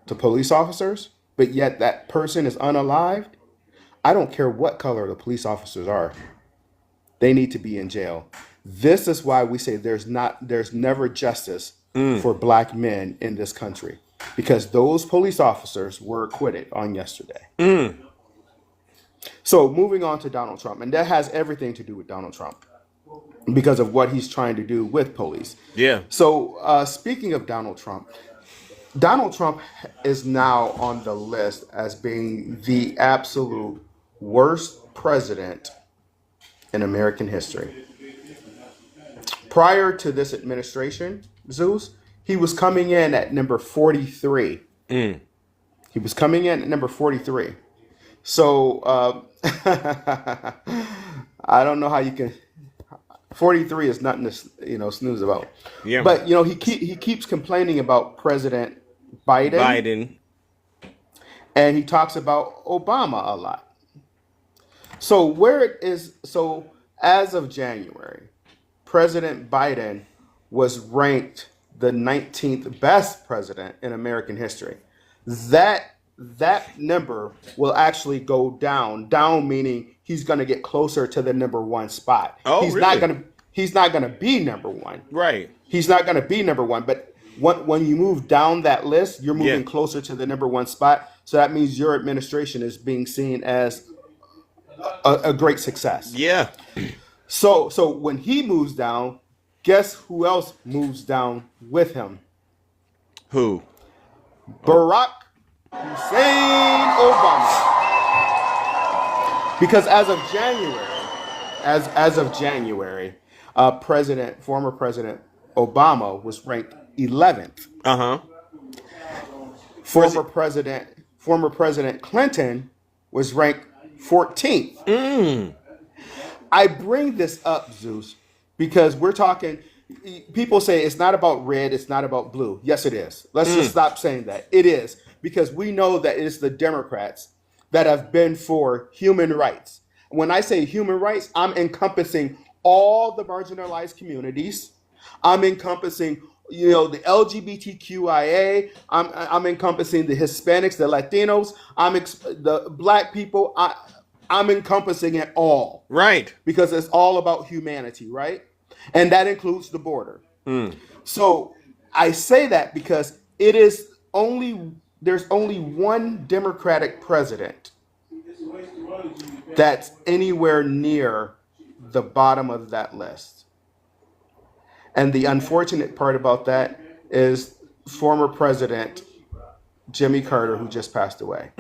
to police officers, but yet that person is unalived, I don't care what color the police officers are. They need to be in jail. This is why we say there's never justice for black men in this country, because those police officers were acquitted on yesterday. So moving on to Donald Trump, and that has everything to do with Donald Trump because of what he's trying to do with police. Yeah. So speaking of Donald Trump is now on the list as being the absolute worst president in American history. Prior to this administration, Zeus, he was coming in at number 43. He was coming in at number 43. So I don't know how you can. 43 is nothing to snooze about. Yeah. But he keeps complaining about President Biden, and he talks about Obama a lot. So as of January, President Biden was ranked the 19th best president in American history. That number will actually go down meaning he's going to get closer to the number one spot. Oh, he's really? He's not going to be number one. Right. He's not going to be number one, but when you move down that list, you're moving closer to the number one spot. So that means your administration is being seen as a great success. Yeah. So when he moves down, guess who else moves down with him? Who? Barack Hussein Obama. Because as of January, former President Obama was ranked 11th. Former President Clinton was ranked 14th. I bring this up, Zeus, because we're talking. People say it's not about red, it's not about blue. Yes, it is. Let's just stop saying that. It is, because we know that it's the Democrats that have been for human rights. When I say human rights, I'm encompassing all the marginalized communities. I'm encompassing, the LGBTQIA. I'm encompassing the Hispanics, the Latinos. The Black people. I'm encompassing it all. Right. Because it's all about humanity, right? And that includes the border. So I say that because there's only one Democratic president that's anywhere near the bottom of that list. And the unfortunate part about that is former President Jimmy Carter, who just passed away.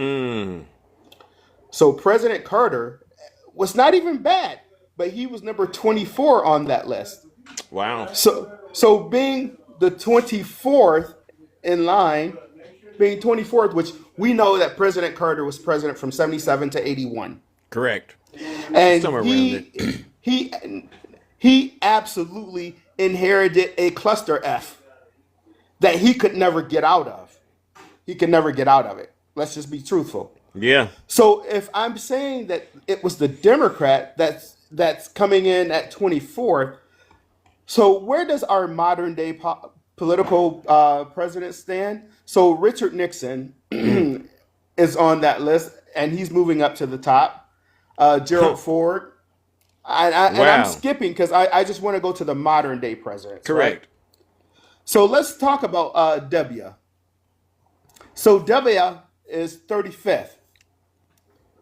So President Carter was not even bad, but he was number 24 on that list. Wow. So being the 24th in line, being 24th, which we know that President Carter was president from 77 to 81. Correct. And somewhere around it. He absolutely inherited a cluster F that he could never get out of. He could never get out of it. Let's just be truthful. Yeah. So if I'm saying that it was the Democrat that's coming in at 24th, so where does our modern day political president stand? So Richard Nixon is on that list, and he's moving up to the top. Gerald Ford. And I'm skipping because I just want to go to the modern day presidents. Correct. Right? So let's talk about W. So W is 35th.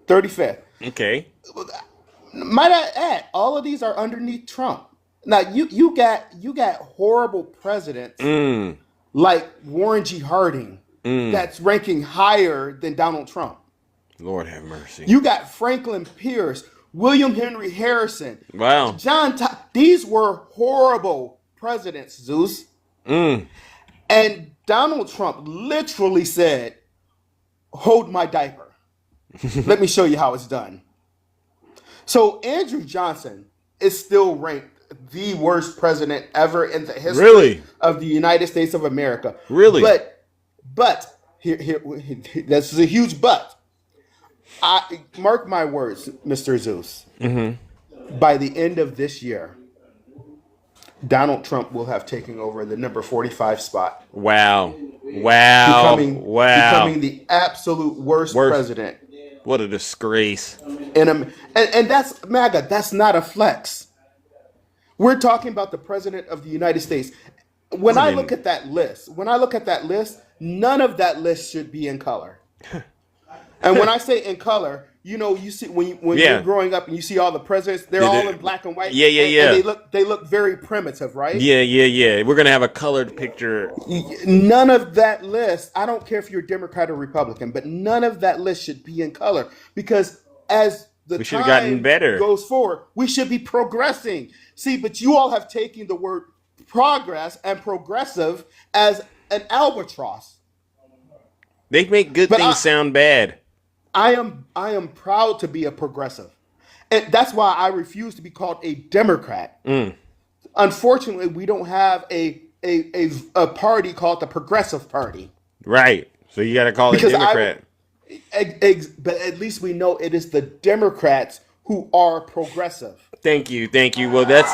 35th. Okay. Might I add, all of these are underneath Trump. Now you got horrible presidents like Warren G. Harding that's ranking higher than Donald Trump. Lord have mercy. You got Franklin Pierce, William Henry Harrison. Wow. These were horrible presidents, Zeus. And Donald Trump literally said, "Hold my diaper. Let me show you how it's done." So Andrew Johnson is still ranked the worst president ever in the history of the United States of America. Really? But here this is a huge but. I mark my words, Mr. Zeus. By the end of this year, Donald Trump will have taken over the number 45 spot. Wow. Becoming the absolute worst president. What a disgrace. And that's MAGA. That's not a flex. We're talking about the president of the United States. When I look at that list, none of that list should be in color. And when I say in color, you see when you're growing up and you see all the presidents, they're all in black and white. Yeah. And they look very primitive, right? Yeah. We're gonna have a colored picture. None of that list. I don't care if you're Democrat or Republican, but none of that list should be in color, because as the time goes forward, we should be progressing. See, but you all have taken the word progress and progressive as an albatross. They make good things sound bad. I am proud to be a progressive. And that's why I refuse to be called a Democrat. Unfortunately, we don't have a party called the Progressive Party. Right. So you got to call it Democrat. But at least we know it is the Democrats who are progressive. Thank you. Well, that's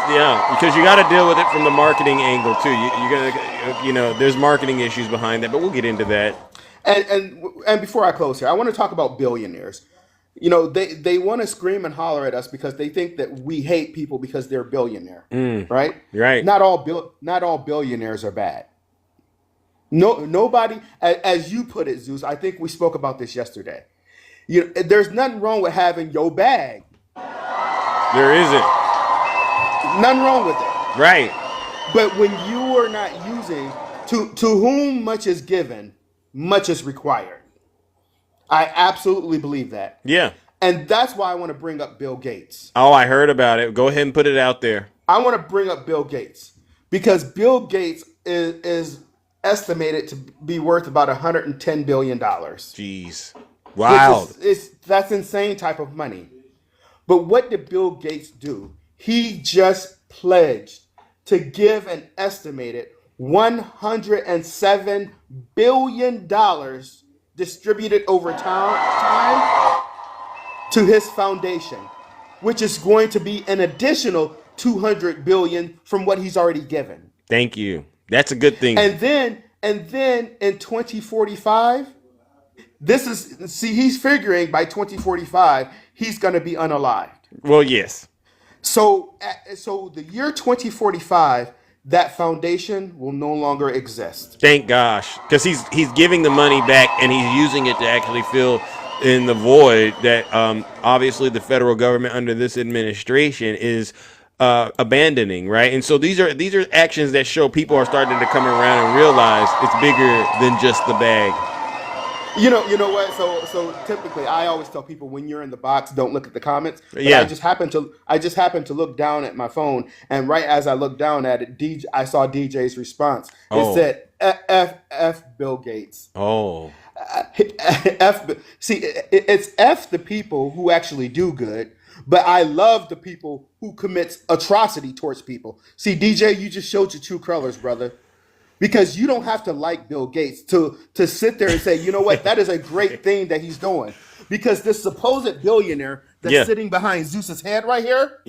because you got to deal with it from the marketing angle too. You got to, there's marketing issues behind that, but we'll get into that. And before I close here, I want to talk about billionaires. They want to scream and holler at us because they think that we hate people because they're billionaire, right? Right. Not all billionaires are bad. Nobody, as you put it, Zeus. I think we spoke about this yesterday. There's nothing wrong with having your bag. There isn't. Nothing wrong with it. Right. But when you are not using to whom much is given, much is required. I absolutely believe that. Yeah. And that's why I want to bring up Bill Gates. Oh, I heard about it. Go ahead and put it out there. I want to bring up Bill Gates because Bill Gates is estimated to be worth about $110 billion. Jeez. Wow. That's insane type of money. But what did Bill Gates do? He just pledged to give an estimated $107 billion distributed over time to his foundation, which is going to be an additional $200 billion from what he's already given. Thank you. That's a good thing. And then in 2045, he's figuring by 2045 he's going to be unalived. Well, yes. So the year 2045, that foundation will no longer exist. Thank gosh, because he's giving the money back and he's using it to actually fill in the void that obviously the federal government under this administration is abandoning, right? And so these are actions that show people are starting to come around and realize it's bigger than just the bag. You know what? So typically, I always tell people when you're in the box, don't look at the comments. But Yeah. I just happened to look down at my phone, and right as I looked down at it, I saw DJ's response. It said F Bill Gates. Oh. It's F the people who actually do good, but I love the people who commits atrocity towards people. See, DJ, you just showed your true colors, brother. Because you don't have to like Bill Gates to sit there and say, you know what, that is a great thing that he's doing. Because this supposed billionaire that's sitting behind Zeus's head right here,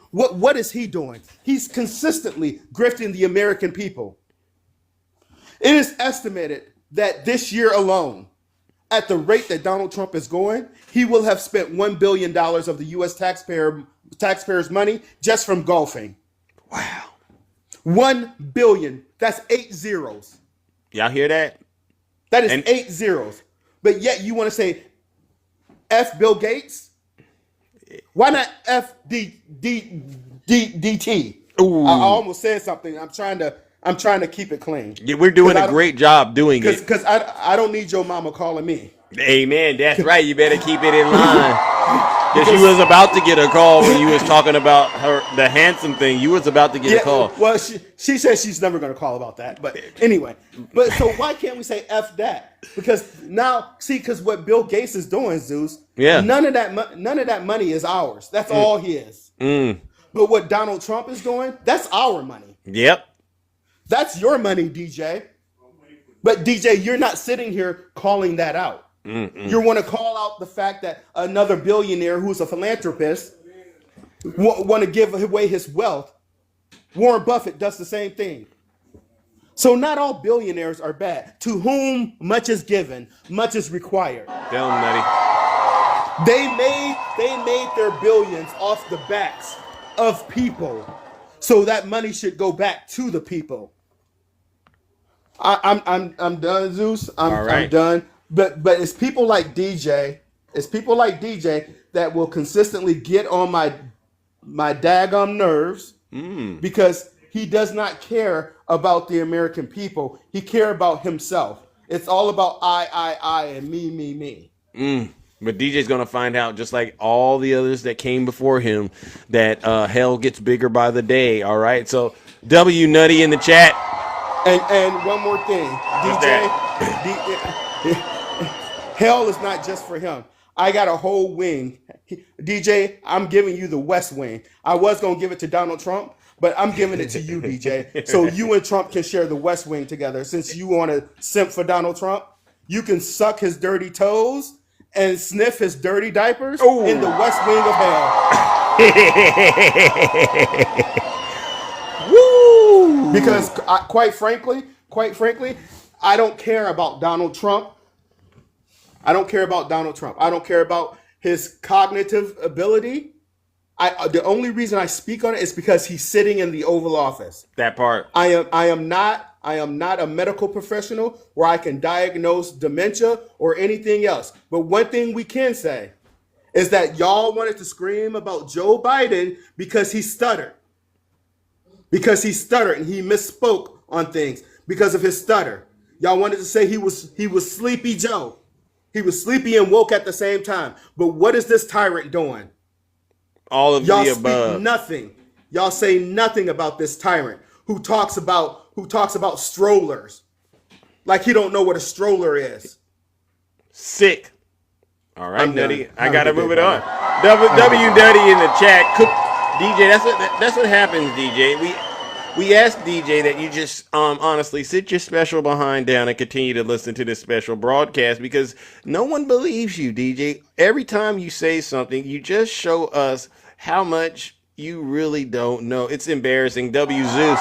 what is he doing? He's consistently grifting the American people. It is estimated that this year alone, at the rate that Donald Trump is going, he will have spent $1 billion of the U.S. taxpayers' money just from golfing. Wow. 1 billion. That's 8 zeros. Y'all hear that? That is 8 zeros. But yet you want to say F Bill Gates? Why not F DT? Ooh. I almost said something. I'm trying to keep it clean. Yeah, we're doing a great job doing it. Because I don't need your mama calling me. Amen. That's right. You better keep it in line. Because she was about to get a call when you was talking about the handsome thing. You was about to get a call. Well, she says she's never going to call about that. But anyway, so why can't we say F that? Because now, because what Bill Gates is doing, Zeus, none of that money is ours. That's all his. But what Donald Trump is doing, that's our money. Yep. That's your money, DJ. But DJ, you're not sitting here calling that out. You want to call out the fact that another billionaire who's a philanthropist want to give away his wealth. Warren Buffett does the same thing. So not all billionaires are bad. To whom much is given, much is required. Tell them, Nutty. They made their billions off the backs of people. So that money should go back to the people. I'm done, Zeus. I'm done. But it's people like DJ. It's people like DJ that will consistently get on my daggum nerves because he does not care about the American people. He cares about himself. It's all about I, and me. But DJ's going to find out, just like all the others that came before him, that hell gets bigger by the day. All right. So W Nutty in the chat. And one more thing, DJ. Hell is not just for him. I got a whole wing. DJ, I'm giving you the West Wing. I was going to give it to Donald Trump, but I'm giving it to you, DJ. So you and Trump can share the West Wing together. Since you want to simp for Donald Trump, you can suck his dirty toes and sniff his dirty diapers in the West Wing of hell. Woo! Because quite frankly, I don't care about Donald Trump. I don't care about Donald Trump. I don't care about his cognitive ability. The only reason I speak on it is because he's sitting in the Oval Office. That part. I am not a medical professional where I can diagnose dementia or anything else. But one thing we can say is that y'all wanted to scream about Joe Biden because he stuttered. Because he stuttered and he misspoke on things because of his stutter. Y'all wanted to say he was Sleepy Joe. He was sleepy and woke at the same time. But what is this tyrant doing? All of Y'all the speak above. nothing. Y'all say nothing about this tyrant who talks about strollers. Like he don't know what a stroller is. Sick. All right, I'm Nutty. done. I Have a gotta good move day, it on. brother. W Nutty in the chat. DJ, that's what happens, DJ. We asked DJ that you just honestly sit your special behind down and continue to listen to this special broadcast because no one believes you, DJ. Every time you say something, you just show us how much you really don't know. It's embarrassing. W Zeus.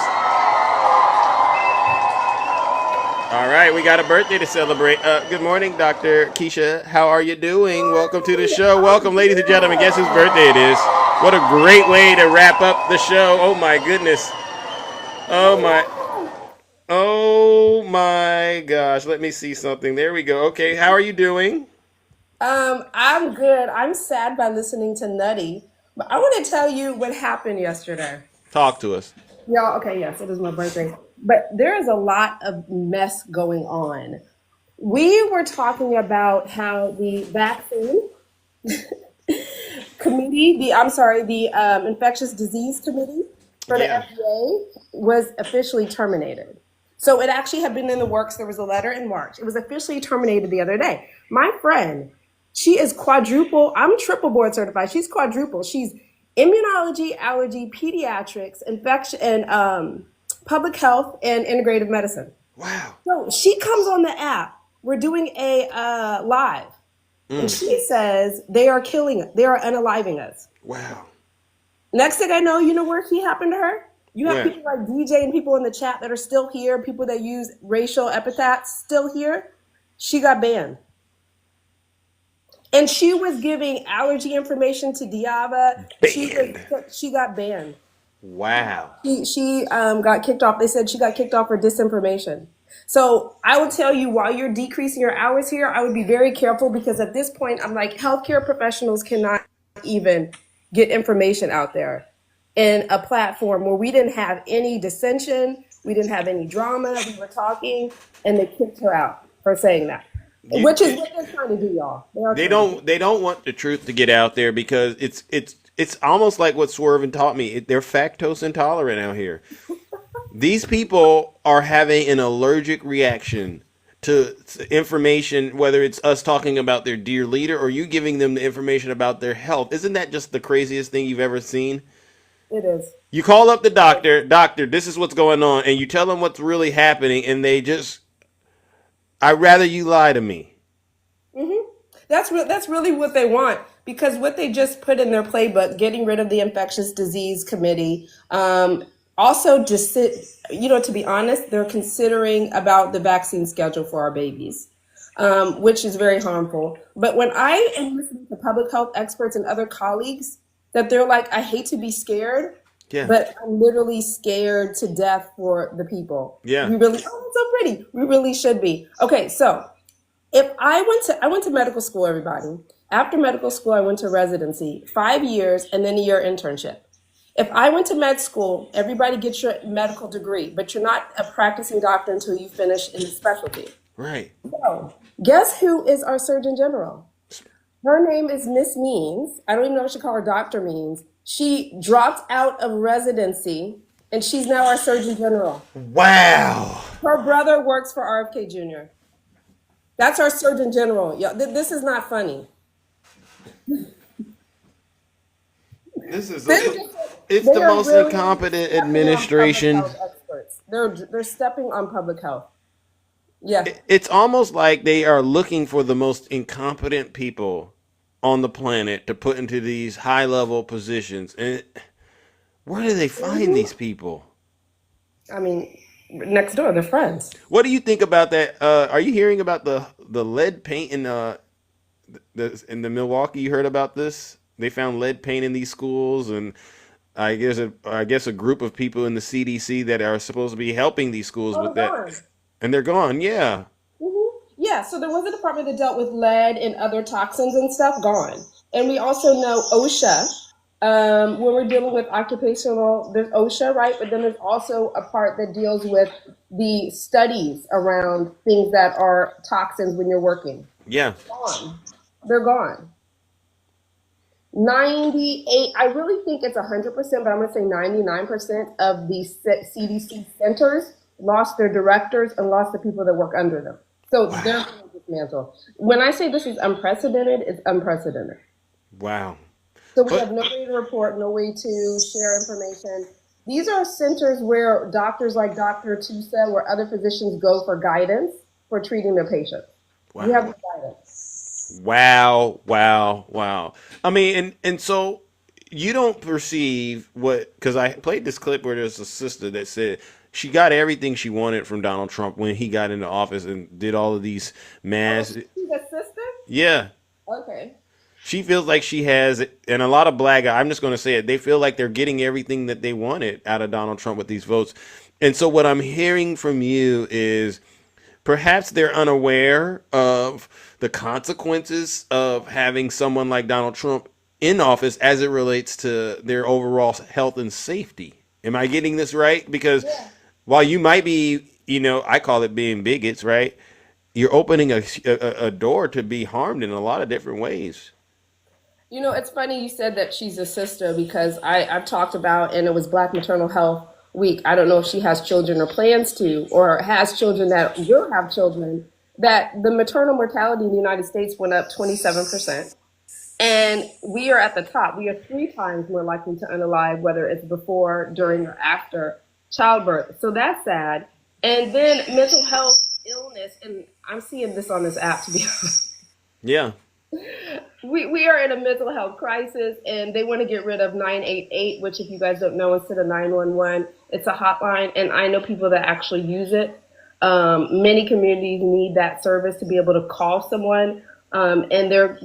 All right, we got a birthday to celebrate. Good morning, Dr. Keisha. How are you doing? Welcome to the show. Welcome, ladies and gentlemen. Guess whose birthday it is? What a great way to wrap up the show. Oh my goodness. Oh my gosh. Let me see something. There we go. Okay, how are you doing? I'm good. I'm sad by listening to Nutty, but I want to tell you what happened yesterday. Talk to us. Y'all, okay, yes, it is my birthday, but there is a lot of mess going on. We were talking about how the vaccine committee, the infectious disease committee for the FDA was officially terminated. So it actually had been in the works. There was a letter in March. It was officially terminated the other day. My friend, she is quadruple. I'm triple board certified. She's quadruple. She's immunology, allergy, pediatrics, infection, and public health and integrative medicine. Wow. So she comes on the app. We're doing a live. And she says they are unaliving us. Wow. Next thing I know, you know where he happened to her? You have people like DJ and people in the chat that are still here, people that use racial epithets still here. She got banned. And she was giving allergy information to Diava. She got banned. Wow. She got kicked off. They said she got kicked off for disinformation. So I will tell you, while you're decreasing your hours here, I would be very careful because at this point, I'm like, healthcare professionals cannot even get information out there in a platform where we didn't have any dissension, we didn't have any drama, we were talking, and they kicked her out for saying that. Which is what they're trying to do, y'all. They don't want the truth to get out there because it's almost like what Swervin taught me. They're lactose intolerant out here. These people are having an allergic reaction to information, whether it's us talking about their dear leader or you giving them the information about their health. Isn't that just the craziest thing you've ever seen? It is. You call up the doctor, this is what's going on, and you tell them what's really happening, and they just, I'd rather you lie to me. Mm-hmm. That's really what they want, because what they just put in their playbook, getting rid of the infectious disease committee, also just to be honest, they're considering about the vaccine schedule for our babies, which is very harmful. But when I am listening to public health experts and other colleagues, that they're like, I hate to be scared, but I'm literally scared to death for the people. Yeah. We really, it's so pretty. We really should be. Okay, so if I went to medical school, everybody. After medical school, I went to residency, 5 years, and then a year internship. If I went to med school, everybody gets your medical degree, but you're not a practicing doctor until you finish in the specialty. Right. So, guess who is our Surgeon General? Her name is Miss Means. I don't even know if she call her Dr. Means. She dropped out of residency, and she's now our Surgeon General. Wow. Her brother works for RFK Jr. That's our Surgeon General. This is not funny. It's the most really incompetent administration. They're stepping on public health. Yeah. It's almost like they are looking for the most incompetent people on the planet to put into these high-level positions. And where do they find these people? I mean, next door, they're friends. What do you think about that? Are you hearing about the lead paint in the Milwaukee? You heard about this? They found lead paint in these schools, and I guess a group of people in the CDC that are supposed to be helping these schools with that, gone. And they're gone. Yeah. Mm-hmm. Yeah. So there was a department that dealt with lead and other toxins and stuff. Gone. And we also know OSHA when we're dealing with occupational, there's OSHA, right? But then there's also a part that deals with the studies around things that are toxins when you're working. Yeah. Gone. They're gone. 98, I really think it's 100%, but I'm going to say 99% of the CDC centers lost their directors and lost the people that work under them. So they're going to dismantle. When I say this is unprecedented, it's unprecedented. Wow. So we have no way to report, no way to share information. These are centers where doctors like Dr. Tusa, where other physicians go for guidance for treating their patients. Wow. You have the guidance. Wow. I mean, and so you don't perceive because I played this clip where there's a sister that said she got everything she wanted from Donald Trump when he got into office and did all of these mass. She's a sister? Yeah. Okay. She feels like she has, and a lot of black guys, I'm just going to say it, they feel like they're getting everything that they wanted out of Donald Trump with these votes. And so what I'm hearing from you is perhaps they're unaware of the consequences of having someone like Donald Trump in office as it relates to their overall health and safety. Am I getting this right? Because while you might be, I call it being bigots, right? You're opening a door to be harmed in a lot of different ways. It's funny you said that she's a sister because I've talked about, and it was Black Maternal Health Week. I don't know if she has children or plans to, or has children that will have children, that the maternal mortality in the United States went up 27%. And we are at the top. We are 3 times more likely to unalive, whether it's before, during, or after childbirth. So that's sad. And then mental health illness, and I'm seeing this on this app, to be honest. Yeah. We are in a mental health crisis, and they want to get rid of 988, which, if you guys don't know, instead of 911, it's a hotline, and I know people that actually use it. Many communities need that service to be able to call someone, and they're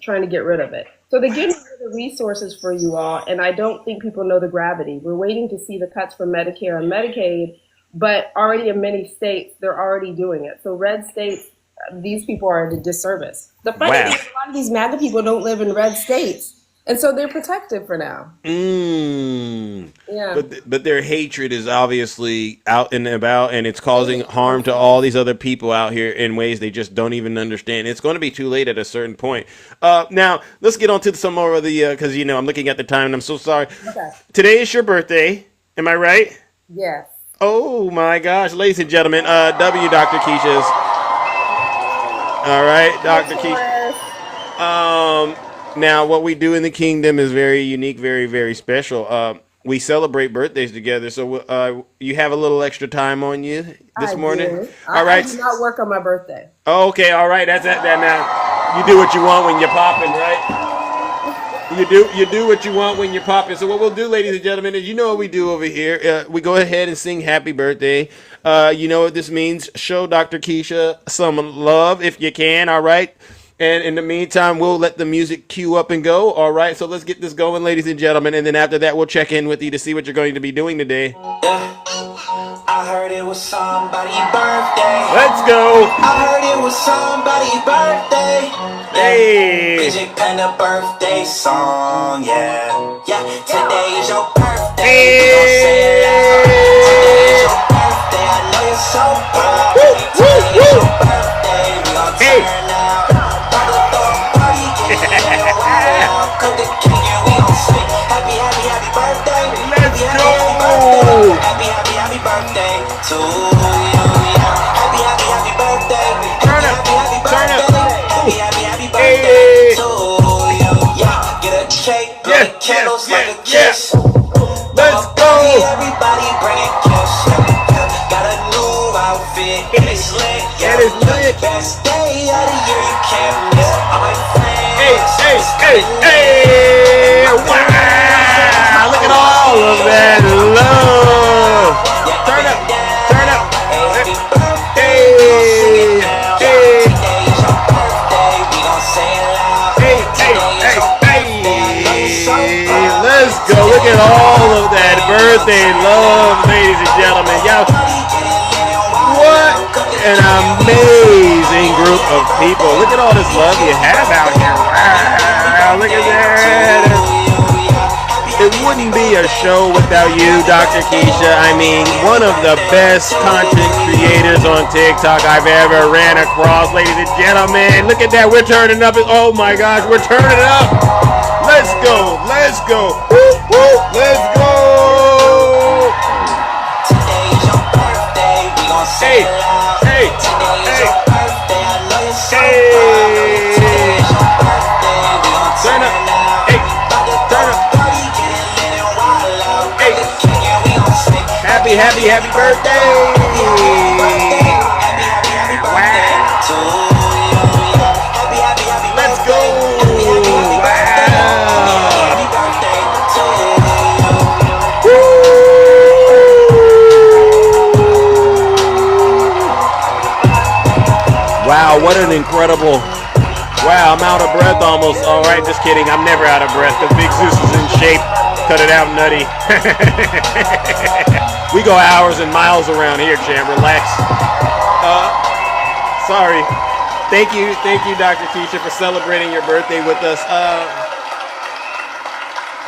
trying to get rid of it. So they're getting rid of resources for you all, and I don't think people know the gravity. We're waiting to see the cuts from Medicare and Medicaid, but already in many states, they're already doing it. So red states, these people are at a disservice. The funny thing is, a lot of these MAGA people don't live in red states, and so they're protected for now. Yeah. But their hatred is obviously out and about, and it's causing harm to all these other people out here in ways they just don't even understand. It's going to be too late at a certain point. Now, let's get on to some more of the, because, I'm looking at the time, and I'm so sorry. Okay. Today is your birthday. Am I right? Yes. Oh, my gosh. Ladies and gentlemen, Dr. Keisha's. All right, Dr. Keisha. Now, what we do in the kingdom is very unique, very, very special. We celebrate birthdays together, so you have a little extra time on you this morning. Do. All right. I do not work on my birthday. Oh, okay, all right. That's that now. You do what you want when you're popping, right? You do what you want when you're popping. So what we'll do, ladies and gentlemen, is what we do over here. We go ahead and sing happy birthday. You know what this means. Show Dr. Keisha some love if you can, all right? And in the meantime, we'll let the music cue up and go, all right? So let's get this going, ladies and gentlemen, and then after that, we'll check in with you to see what you're going to be doing today. I heard it was somebody's birthday. Let's go. I heard it was somebody's birthday. Hey. DJ Panda birthday song, yeah. Yeah, today is your birthday. Hey. We gon' say it loud. Today is your birthday. I know you're so proud. Today is your birthday. We gon' turn out. Papa throw a party, get it wild. Cut the cake and we gon' sing. Happy, happy, happy birthday. Let's go. Happy, happy, happy birthday to you, yeah. Happy, happy, happy birthday. Turn up. Happy, happy, happy birthday to you, yeah. Get a cake, blow the candles like a kiss. Let's go. Everybody bring a kiss. Got a new outfit, and it's lit. Yeah, it is lit. Best day of the year, you can't miss. All my friends. Hey. Wow. Look at all of that love. Turn up. Happy birthday. Hey. Today is your birthday. We gon' say it loud. Let's go. Look at all of that birthday love, ladies and gentlemen. Y'all, what an amazing group of people. Look at all this love you have out here. Wow. Look at that. wouldn't be a show without you, Dr. Keisha. I mean, one of the best content creators on TikTok I've ever ran across, ladies and gentlemen. Look at that. We're turning up. Oh my gosh, we're turning up. Let's go. Let's go. Woo, woo. Let's go. Today's your birthday. We gon' say it loud. Hey. Today's your birthday. I know you're so Hey. proud. Today's your birthday. We gon' turn up. Hey. Turn up. Happy, happy, happy birthday! Let's go! Wow, what an incredible... Wow, I'm out of breath almost. All right, just kidding. I'm never out of breath because Big Zeus is in shape. Cut it out, Nutty. We go hours and miles around here, champ. Relax. Sorry. Thank you, Dr. Keisha, for celebrating your birthday with us.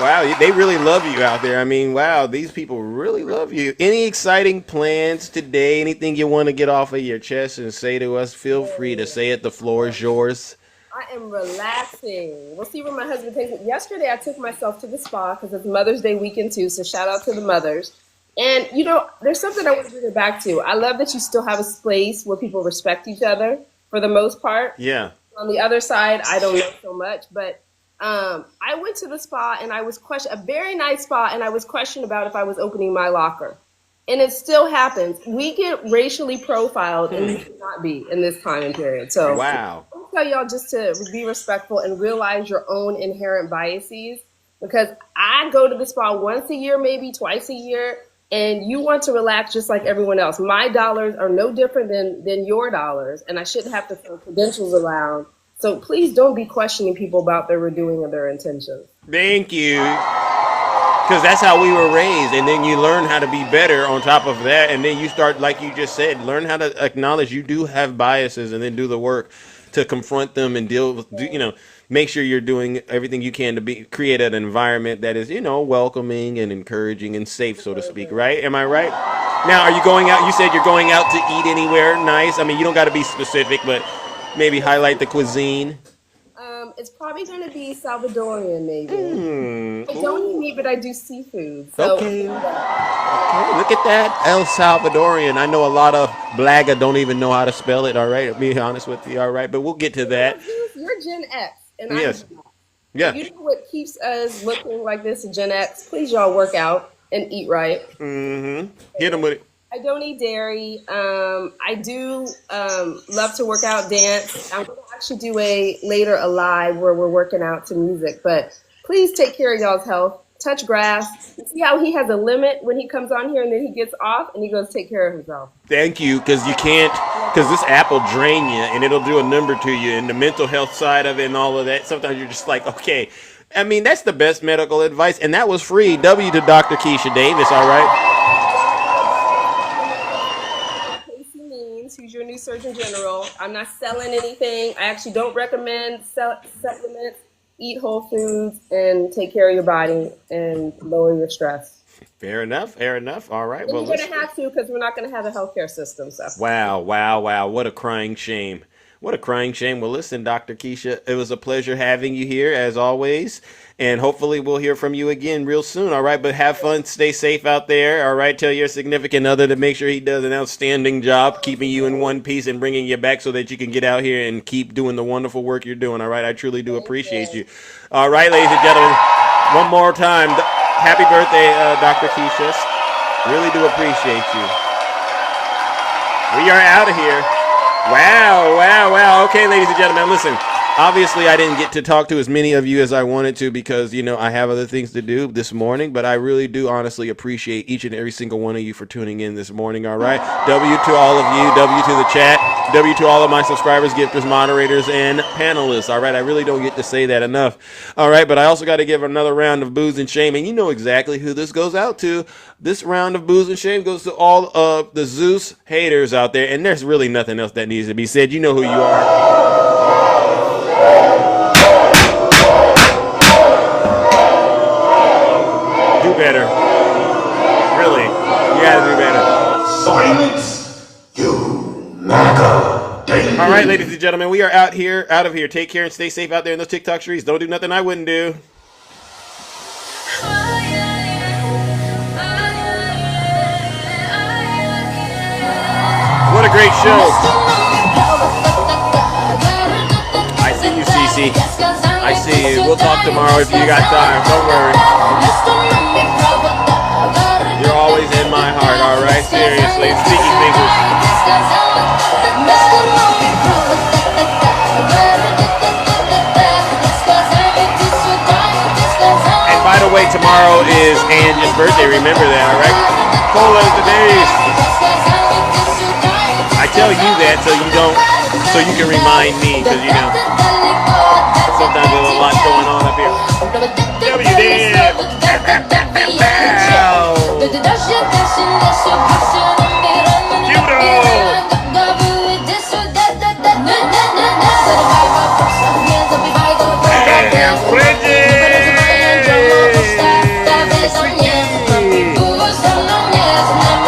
Wow, they really love you out there. I mean, wow, these people really love you. Any exciting plans today? Anything you want to get off of your chest and say to us? Feel free to say it. The floor is yours. I am relaxing. We'll see where my husband takes me. Yesterday, I took myself to the spa because it's Mother's Day weekend too. So shout out to the mothers. And you know, there's something I want to bring it back to. I love that you still have a space where people respect each other for the most part. Yeah. On the other side, I don't know so much, but I went to the spa and I was questioned, a very nice spa, and I was questioned about if I was opening my locker. And it still happens. We get racially profiled, and we should not be in this time and period. So wow. I'll tell y'all just to be respectful and realize your own inherent biases, because I go to the spa once a year, maybe twice a year, and you want to relax just like everyone else. My dollars are no different than your dollars, and I shouldn't have to throw credentials around. So please don't be questioning people about their doing or their intentions. Thank you. Because that's how we were raised, and then you learn how to be better on top of that, and then you start, like you just said, learn how to acknowledge you do have biases, and then do the work to confront them and deal with, make sure you're doing everything you can to create an environment that is, welcoming and encouraging and safe, so to speak, right? Am I right? Now, are you going out? You said you're going out to eat anywhere nice. I mean, you don't got to be specific, but maybe highlight the cuisine. It's probably going to be Salvadorian, maybe. I don't eat meat, but I do seafood. So. Okay. Look at that, El Salvadorian. I know a lot of Blaga don't even know how to spell it. All right, I'll be honest with you. All right, but we'll get to that. You're Gen X, and yes. I'm not. Yeah. You know what keeps us looking like this, Gen X? Please, y'all, work out and eat right. Mm-hmm. Hit them with it. I don't eat dairy. I do love to work out, dance. I'm going to actually do later a live where we're working out to music. But please take care of y'all's health. Touch grass. See how he has a limit when he comes on here, and then he gets off and he goes take care of himself. Thank you, because this app will drain you and it'll do a number to you, and the mental health side of it and all of that. Sometimes you're just like, okay. I mean, that's the best medical advice, and that was free. W to Dr. Keisha Davis, all right? Who's your new Surgeon General. I'm not selling anything. I actually don't recommend supplements. Eat whole foods and take care of your body and lower your stress. Fair enough. All right. And well, you're going to have to, because we're not going to have a healthcare system. So. Wow. What a crying shame. Well, listen, Dr. Keisha, it was a pleasure having you here as always. And hopefully we'll hear from you again real soon. All right. But have fun. Stay safe out there. All right. Tell your significant other to make sure he does an outstanding job keeping you in one piece and bringing you back so that you can get out here and keep doing the wonderful work you're doing. All right. I truly do appreciate you. All right, ladies and gentlemen, one more time. Happy birthday, Dr. Keisha. Really do appreciate you. We are out of here. Wow. Okay, ladies and gentlemen, listen. Obviously, I didn't get to talk to as many of you as I wanted to because, I have other things to do this morning. But I really do honestly appreciate each and every single one of you for tuning in this morning, all right? W to all of you. W to the chat. W to all of my subscribers, gifters, moderators, and panelists, all right? I really don't get to say that enough, all right? But I also got to give another round of booze and shame. And you know exactly who this goes out to. This round of booze and shame goes to all of the Zeus haters out there. And there's really nothing else that needs to be said. You know who you are. right, ladies and gentlemen, we are out of here. Take care and stay safe out there in those TikTok streets. Don't do nothing I wouldn't do. What a great show. I see you, Cece. I see you. We'll talk tomorrow if you got time. Don't worry. You're always in my heart, all right? Seriously. Sticky fingers. And by the way, tomorrow is Angie's birthday. Remember that, all right? Cola is the days. I tell you that so you can remind me, because sometimes there's a lot going on up here.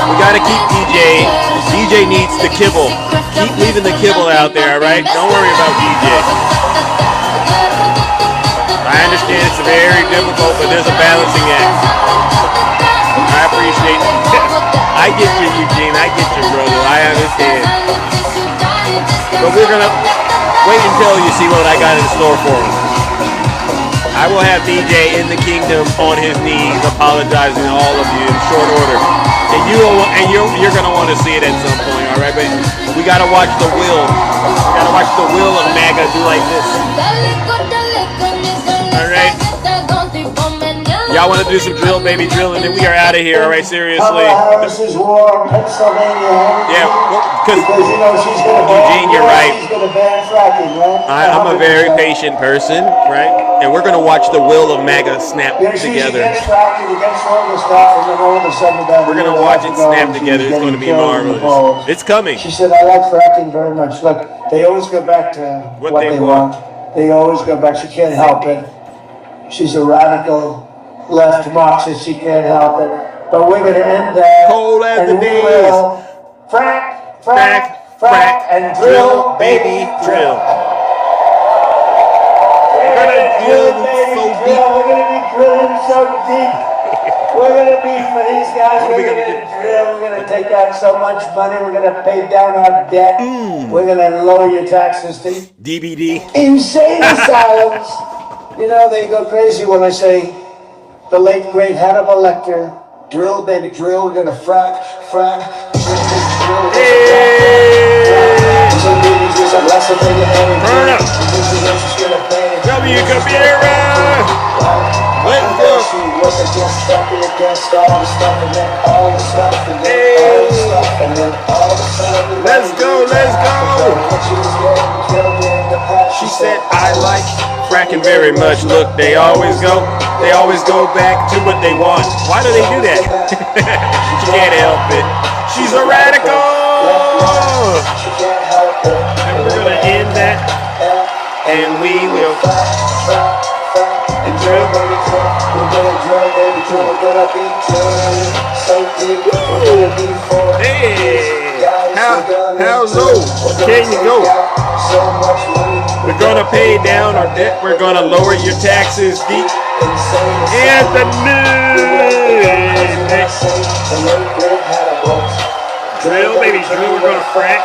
We gotta keep DJ. DJ needs the kibble. Keep leaving the kibble out there, all right? Don't worry about DJ. I understand it's very difficult, but there's a balancing act. I appreciate it. I get you, Eugene. I get you, brother. I understand. But we're gonna wait until you see what I got in store for him. I will have DJ in the kingdom on his knees, apologizing to all of you in short order. And you're gonna want to see it at some point, all right? But we gotta watch the will. We gotta watch the will of MAGA do like this. All right. Y'all want to do some drill, baby drill, and then we are out of here, all right? Seriously. Harris is warm, Pennsylvania. Yeah, because she's gonna Eugene, you're right. She's gonna ban fracking, right? I'm a very patient person, right? And we're gonna watch the will of MAGA snap together. We're gonna watch it snap together. It's gonna be marvelous. It's coming. She said, "I like fracking very much." Look, they always go back to what they want. They always go back. She can't help it. She's a radical left Marxist. She can't help it. But we're gonna end that. Cold as the days. Frack, and drill, baby, drill. We're gonna drill so deep. We're gonna be drilling so deep. We're gonna be, for these guys, we're gonna drill. We're gonna take out so much money. We're gonna pay down our debt. We're gonna lower your taxes to DBD. Insane asylums. They go crazy when I say the late great Hannibal Lecter. Drill, baby, drill. We're gonna frack. Burn up. W Cabira. Let's go. Let's go. She said, I like fracking very much. Look, they always go back to what they want. Why do they do that? She can't help it. She's a radical. And we're gonna end that, and we will. Hey, how low can you go? We're gonna pay down our debt. We're gonna lower your taxes deep. And the news. Drill, baby, drill. We're gonna frack.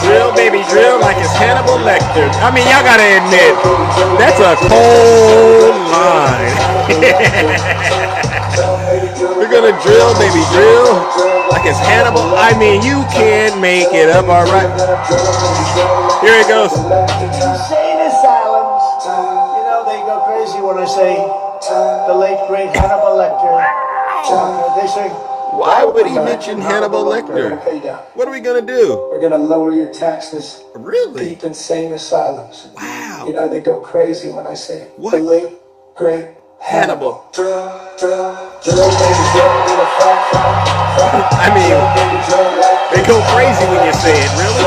Drill, baby, drill like it's Hannibal Lecter. I mean, y'all gotta admit, that's a cold line. We're gonna drill, baby, drill like it's Hannibal. I mean, you can't make it up, all right? Here it goes. Insane asylums. They go crazy when I say the late great Hannibal Lecter. They say, why would he mention Hannibal Lecter? What are we gonna do? We're gonna lower your taxes. Really? Deep insane asylums. Wow. They go crazy when I say the late great Hannibal. I mean, they go crazy when you say it, really?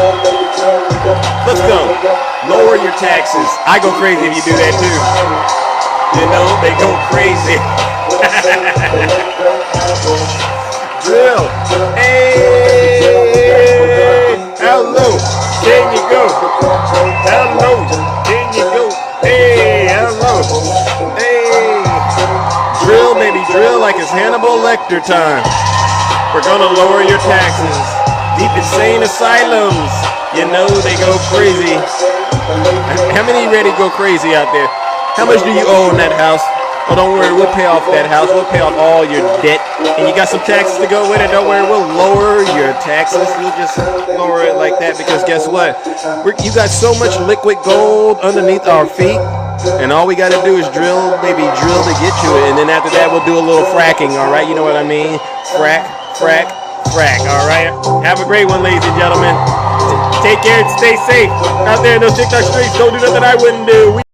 Let's go. Lower your taxes. I go crazy if you do that too. They go crazy. Drill. Hey, hello. Can you go? Hello. Can you go? Hey, hello. Hey. Drill, baby, drill like it's Hannibal Lecter time. We're gonna lower your taxes. Deep insane asylums, you know they go crazy. How many ready to go crazy out there? How much do you owe on that house? Oh, don't worry, we'll pay off that house. We'll pay off all your debt. And you got some taxes to go with it. Don't worry, we'll lower your taxes. We'll just lower it like that because guess what? You got so much liquid gold underneath our feet. And all we got to do is drill to get to it. And then after that, we'll do a little fracking, all right? You know what I mean? Frack, all right? Have a great one, ladies and gentlemen. Take care and stay safe. Out there in those TikTok streets, don't do nothing I wouldn't do.